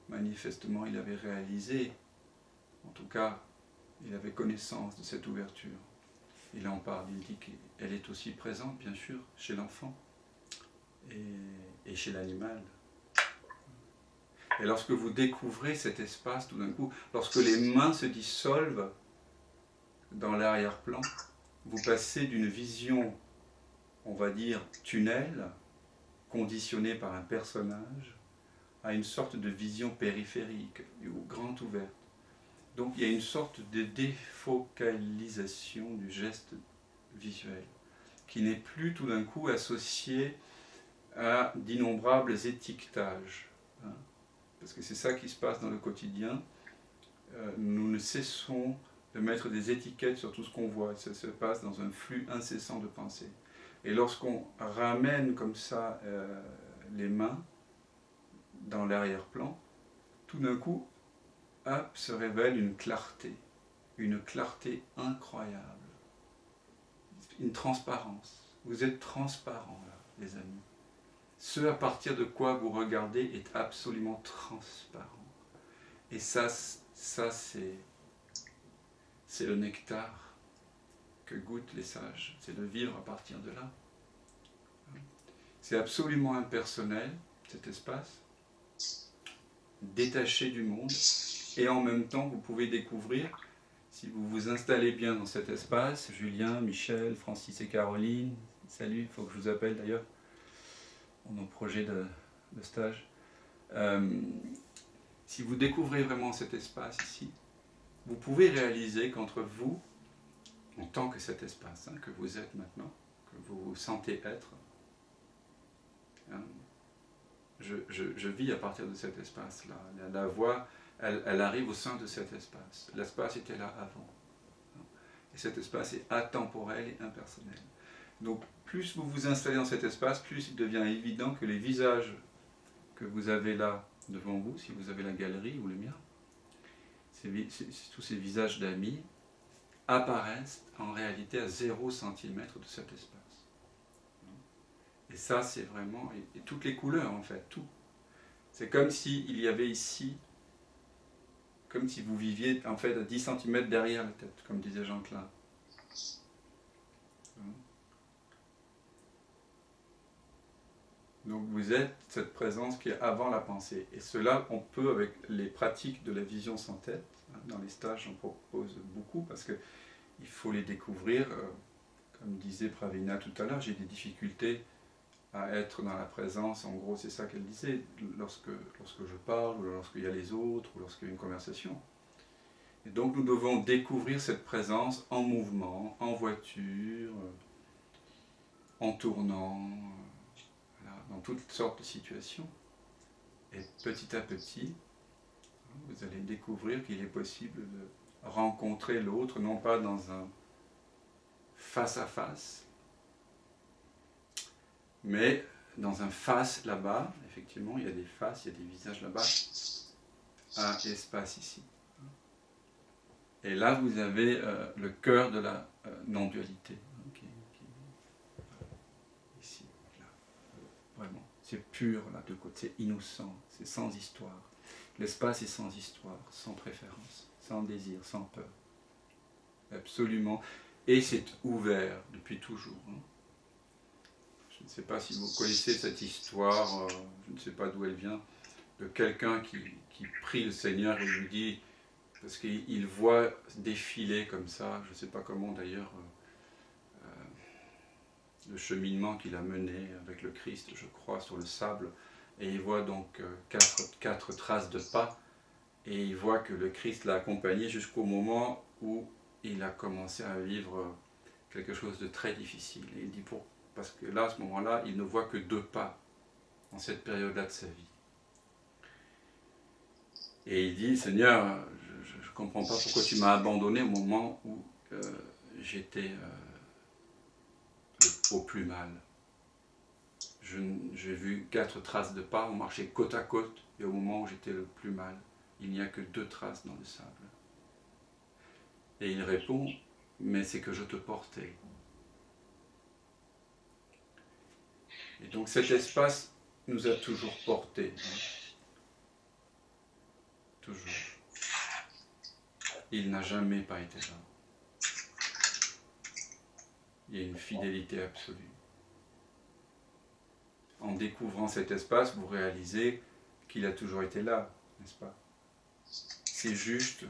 Manifestement, il avait réalisé, en tout cas, il avait connaissance de cette ouverture. Il en parle, il dit qu'elle est aussi présente, bien sûr, chez l'enfant et chez l'animal. Et lorsque vous découvrez cet espace, tout d'un coup, lorsque les mains se dissolvent dans l'arrière-plan, vous passez d'une vision, on va dire, tunnel, conditionnée par un personnage, à une sorte de vision périphérique, ou grande ouverte. Donc il y a une sorte de défocalisation du geste visuel, qui n'est plus tout d'un coup associé à d'innombrables étiquetages. Hein, parce que c'est ça qui se passe dans le quotidien. Nous ne cessons de mettre des étiquettes sur tout ce qu'on voit. Ça se passe dans un flux incessant de pensée. Et lorsqu'on ramène comme ça les mains dans l'arrière-plan, tout d'un coup, hop, se révèle une clarté incroyable, une transparence. Vous êtes transparent là, les amis. Ce à partir de quoi vous regardez est absolument transparent. Et ça c'est le nectar que goûtent les sages. C'est de vivre à partir de là. C'est absolument impersonnel, cet espace, détaché du monde, et en même temps vous pouvez découvrir, si vous vous installez bien dans cet espace, Julien, Michel, Francis et Caroline, salut, il faut que je vous appelle d'ailleurs, pour nos projets de stage. Si vous découvrez vraiment cet espace ici, vous pouvez réaliser qu'entre vous, en tant que cet espace que vous êtes maintenant, que vous vous sentez être, je vis à partir de cet espace-là. La voix, elle arrive au sein de cet espace. L'espace était là avant. Et cet espace est atemporel et impersonnel. Donc, plus vous vous installez dans cet espace, plus il devient évident que les visages que vous avez là devant vous, si vous avez la galerie ou le mien, tous ces visages d'amis apparaissent en réalité à 0 cm de cet espace. Et ça, c'est vraiment... Et toutes les couleurs, en fait, tout. C'est comme s'il y avait ici, comme si vous viviez, en fait, à 10 cm derrière la tête, comme disait Jean Klein. Donc vous êtes cette présence qui est avant la pensée. Et cela, on peut, avec les pratiques de la vision sans tête, dans les stages, j'en propose beaucoup, parce qu'il faut les découvrir. Comme disait Pravina tout à l'heure, j'ai des difficultés à être dans la présence. En gros, c'est ça qu'elle disait, lorsque je parle, ou lorsqu'il y a les autres, ou lorsqu'il y a une conversation. Et donc nous devons découvrir cette présence en mouvement, en voiture, en tournant, voilà, dans toutes sortes de situations. Et petit à petit, vous allez découvrir qu'il est possible de rencontrer l'autre, non pas dans un face-à-face, mais dans un face là-bas. Effectivement, il y a des faces, il y a des visages là-bas, un espace ici. Et là, vous avez le cœur de la non-dualité. Ici, là. Vraiment. C'est pur, là, de côté. C'est innocent. C'est sans histoire. L'espace est sans histoire, sans préférence, sans désir, sans peur. Absolument. Et c'est ouvert depuis toujours. Je ne sais pas si vous connaissez cette histoire, je ne sais pas d'où elle vient, de quelqu'un qui prie le Seigneur et lui dit, parce qu'il voit défiler comme ça, je ne sais pas comment d'ailleurs, le cheminement qu'il a mené avec le Christ, je crois, sur le sable, et il voit donc quatre traces de pas, et il voit que le Christ l'a accompagné jusqu'au moment où il a commencé à vivre quelque chose de très difficile. Et il dit, parce que là, à ce moment-là, il ne voit que 2 pas en cette période-là de sa vie. Et il dit, Seigneur, je ne comprends pas pourquoi tu m'as abandonné au moment où j'étais au plus mal. J'ai vu 4 traces de pas, on marchait côte à côte, et au moment où j'étais le plus mal, il n'y a que 2 traces dans le sable. Et il répond, mais c'est que je te portais. Et donc cet espace nous a toujours portés. Toujours. Il n'a jamais pas été là. Il y a une fidélité absolue. En découvrant cet espace, vous réalisez qu'il a toujours été là, n'est-ce pas? C'est juste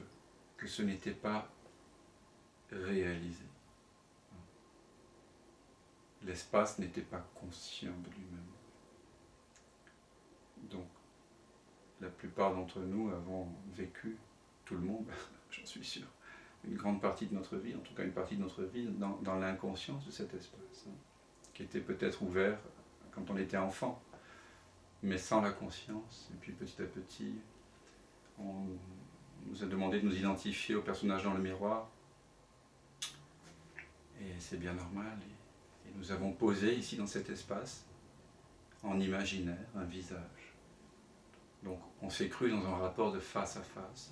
que ce n'était pas réalisé. L'espace n'était pas conscient de lui-même. Donc, la plupart d'entre nous avons vécu, tout le monde, j'en suis sûr, une grande partie de notre vie, en tout cas une partie de notre vie, dans l'inconscience de cet espace, qui était peut-être ouvert quand on était enfant, mais sans la conscience. Et puis petit à petit, on nous a demandé de nous identifier au personnage dans le miroir, et c'est bien normal. Et nous avons posé ici dans cet espace, en imaginaire, un visage. Donc on s'est cru dans un rapport de face à face.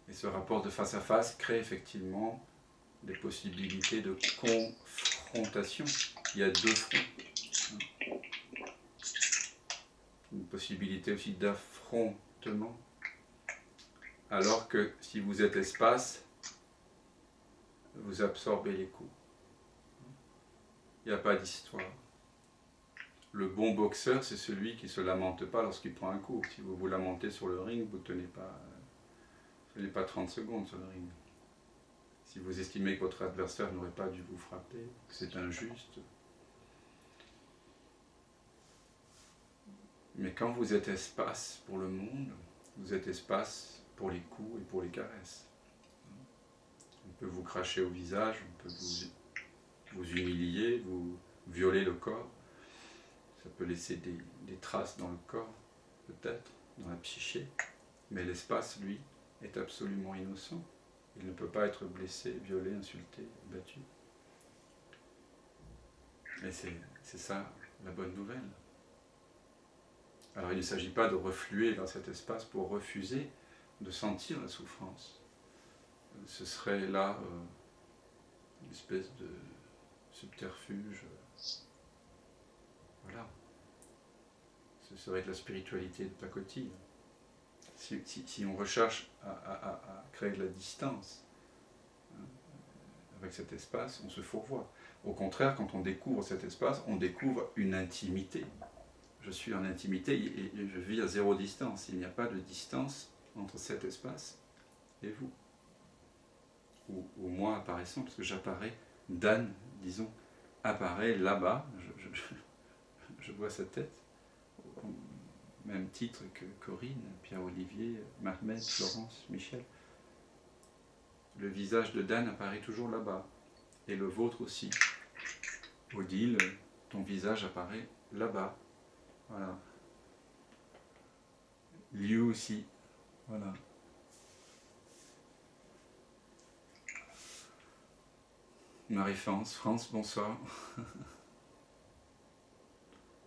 Et ce rapport de face à face crée effectivement des possibilités de confrontation. Il y a 2 fronts. Une possibilité aussi d'affrontement. Alors que si vous êtes espace, vous absorbez les coups. Il n'y a pas d'histoire. Le bon boxeur, c'est celui qui ne se lamente pas lorsqu'il prend un coup. Si vous vous lamentez sur le ring, vous ne tenez pas 30 secondes sur le ring. Si vous estimez que votre adversaire n'aurait pas dû vous frapper, que c'est injuste. Mais quand vous êtes espace pour le monde, vous êtes espace pour les coups et pour les caresses. On peut vous cracher au visage, on peut vous humilier, vous violer le corps. Ça peut laisser des traces dans le corps, peut-être, dans la psyché. Mais l'espace, lui, est absolument innocent. Il ne peut pas être blessé, violé, insulté, battu. Et c'est ça la bonne nouvelle. Alors il ne s'agit pas de refluer dans cet espace pour refuser de sentir la souffrance. Ce serait là une espèce de subterfuge. Voilà. Ce serait de la spiritualité de pacotille. Si on recherche à créer de la distance avec cet espace, on se fourvoie. Au contraire, quand on découvre cet espace, on découvre une intimité. je suis en intimité et je vis à 0 distance. Il n'y a pas de distance entre cet espace et vous. Ou moi apparaissant, parce que j'apparais, Dan, disons, apparaît là-bas, je vois sa tête, au même titre que Corinne, Pierre-Olivier, Mahmed, Florence, Michel. Le visage de Dan apparaît toujours là-bas, et le vôtre aussi. Odile, ton visage apparaît là-bas. Voilà. Liu aussi. Voilà. Marie-France, France, bonsoir.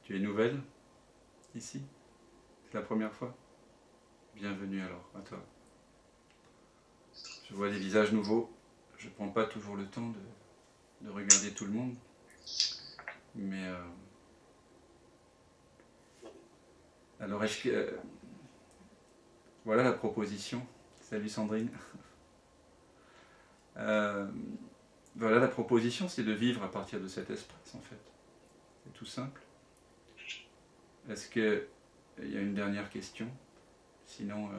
Tu es nouvelle ici? C'est la première fois? Bienvenue alors, à toi. Je vois des visages nouveaux. Je ne prends pas toujours le temps de regarder tout le monde. Mais... alors, est-ce que... voilà la proposition. Salut Sandrine. Voilà la proposition, c'est de vivre à partir de cet espace, en fait. C'est tout simple. Est-ce qu'il y a une dernière question? Sinon...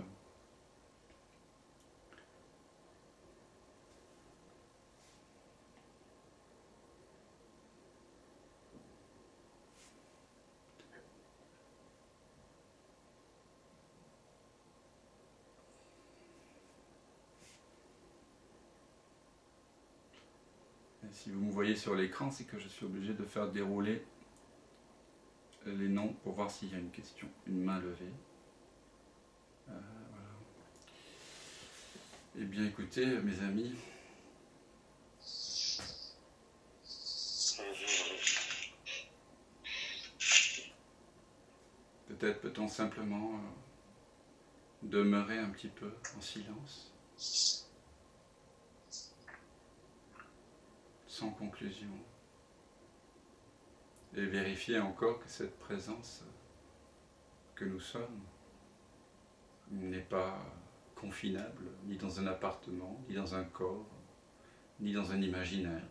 si vous me voyez sur l'écran, c'est que je suis obligé de faire dérouler les noms pour voir s'il y a une question, une main levée. Voilà. Eh bien écoutez, mes amis, peut-être peut-on simplement demeurer un petit peu en silence, sans conclusion, et vérifier encore que cette présence que nous sommes n'est pas confinable, ni dans un appartement, ni dans un corps, ni dans un imaginaire.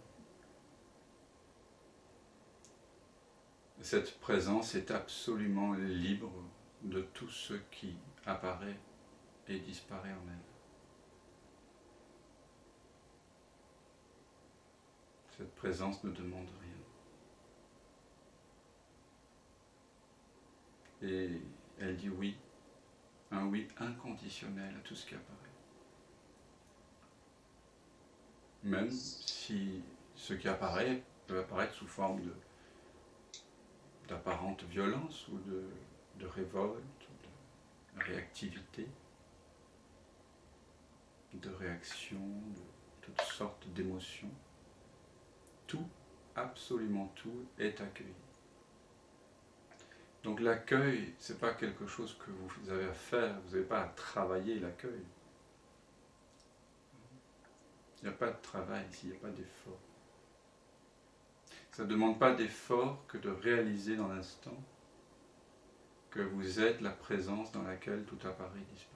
Cette présence est absolument libre de tout ce qui apparaît et disparaît en elle. Cette présence ne demande rien. Et elle dit oui, un oui inconditionnel à tout ce qui apparaît. Même si ce qui apparaît peut apparaître sous forme d'apparente violence ou de révolte, ou de réactivité, de réaction, de toutes sortes d'émotions. Tout, absolument tout, est accueilli. Donc l'accueil, ce n'est pas quelque chose que vous avez à faire, vous n'avez pas à travailler l'accueil. Il n'y a pas de travail ici, il n'y a pas d'effort. Ça ne demande pas d'effort que de réaliser dans l'instant que vous êtes la présence dans laquelle tout apparaît et disparaît.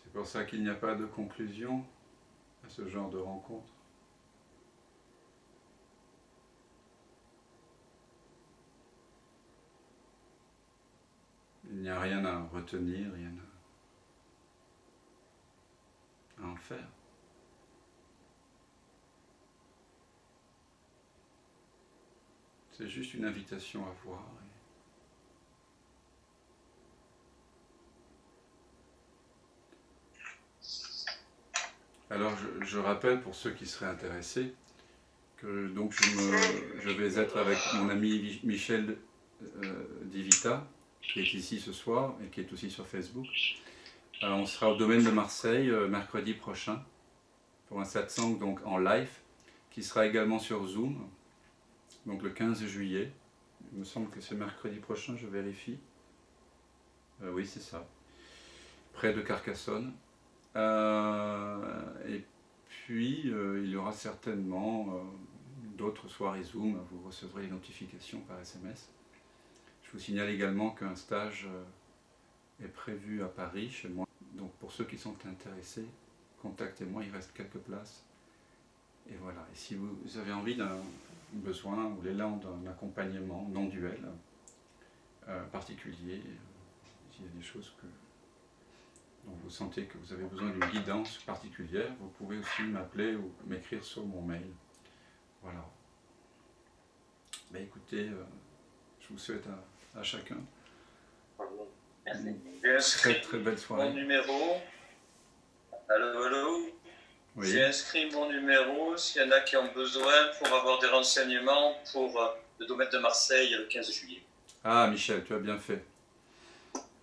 C'est pour ça qu'il n'y a pas de conclusion. à ce genre de rencontre. Il n'y a rien à retenir, rien à en faire. C'est juste une invitation à voir. Alors je rappelle pour ceux qui seraient intéressés que donc je vais être avec mon ami Michel Divita, qui est ici ce soir et qui est aussi sur Facebook. On sera au domaine de Marseille mercredi prochain pour un satsang donc en live qui sera également sur Zoom, donc le 15 juillet. Il me semble que c'est mercredi prochain, je vérifie. Oui, c'est ça. Près de Carcassonne. Et puis il y aura certainement d'autres soirées Zoom. Vous recevrez les notifications par SMS. Je vous signale également qu'un stage est prévu à Paris, chez moi. Donc pour ceux qui sont intéressés, contactez-moi, il reste quelques places. Et voilà. Et si vous avez envie d'un besoin ou l'élan d'un accompagnement non duel particulier, s'il y a des choses dont vous sentez que vous avez besoin d'une guidance particulière, vous pouvez aussi m'appeler ou m'écrire sur mon mail. Voilà. Ben écoutez, je vous souhaite à chacun une très très belle soirée. Mon numéro. Allô, allô. Oui. J'ai inscrit mon numéro s'il y en a qui ont besoin pour avoir des renseignements pour le domaine de Marseille le 15 juillet. Ah Michel, tu as bien fait.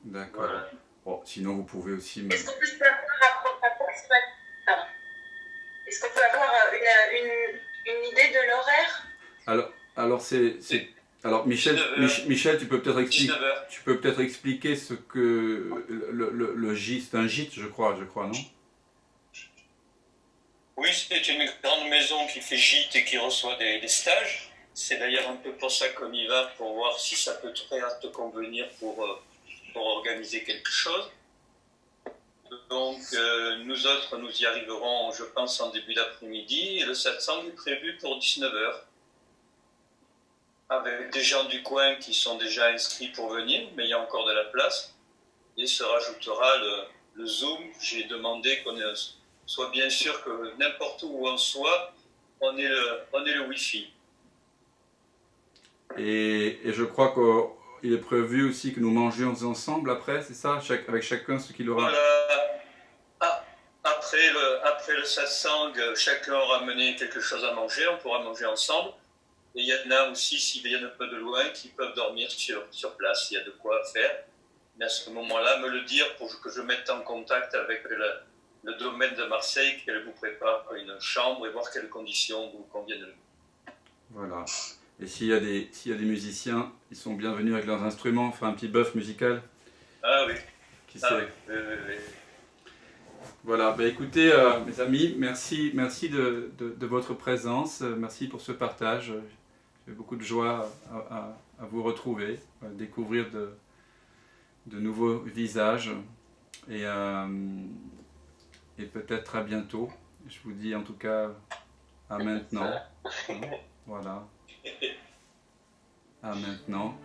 D'accord. Voilà. Bon, sinon vous pouvez aussi me... Est-ce qu'on peut avoir une idée de l'horaire? Alors Michel, 19h. Michel, tu peux peut-être 19h. expliquer ce que le gîte, c'est un gîte, je crois, non? Oui, c'est une grande maison qui fait gîte et qui reçoit des stages. C'est d'ailleurs un peu pour ça qu'on y va, pour voir si ça peut te convenir pour organiser quelque chose. Donc nous autres, nous y arriverons, je pense, en début d'après-midi. Et le satsang est prévu pour 19h. Avec des gens du coin qui sont déjà inscrits pour venir, mais il y a encore de la place. Et se rajoutera le Zoom. J'ai demandé qu'on soit bien sûr que n'importe où on soit, on ait le Wi-Fi. Et je crois qu'il est prévu aussi que nous mangions ensemble après, c'est ça, avec chacun ce qu'il aura. Voilà. Après le satsang, chacun aura amené quelque chose à manger, on pourra manger ensemble. Et il y en a aussi, s'ils viennent un peu de loin, qui peuvent dormir sur place, il y a de quoi faire. Mais à ce moment-là, me le dire pour que je mette en contact avec le domaine de Marseille, qu'elle vous prépare une chambre et voir quelles conditions vous conviennent. Voilà. Et s'il y a des musiciens, ils sont bienvenus avec leurs instruments, faire un petit bœuf musical. Ah oui. Qui sait. Oui. Voilà, bah écoutez mes amis, merci de votre présence, merci pour ce partage. J'ai beaucoup de joie à vous retrouver, à découvrir de nouveaux visages et peut-être à bientôt. Je vous dis en tout cas à maintenant. Voilà. À maintenant.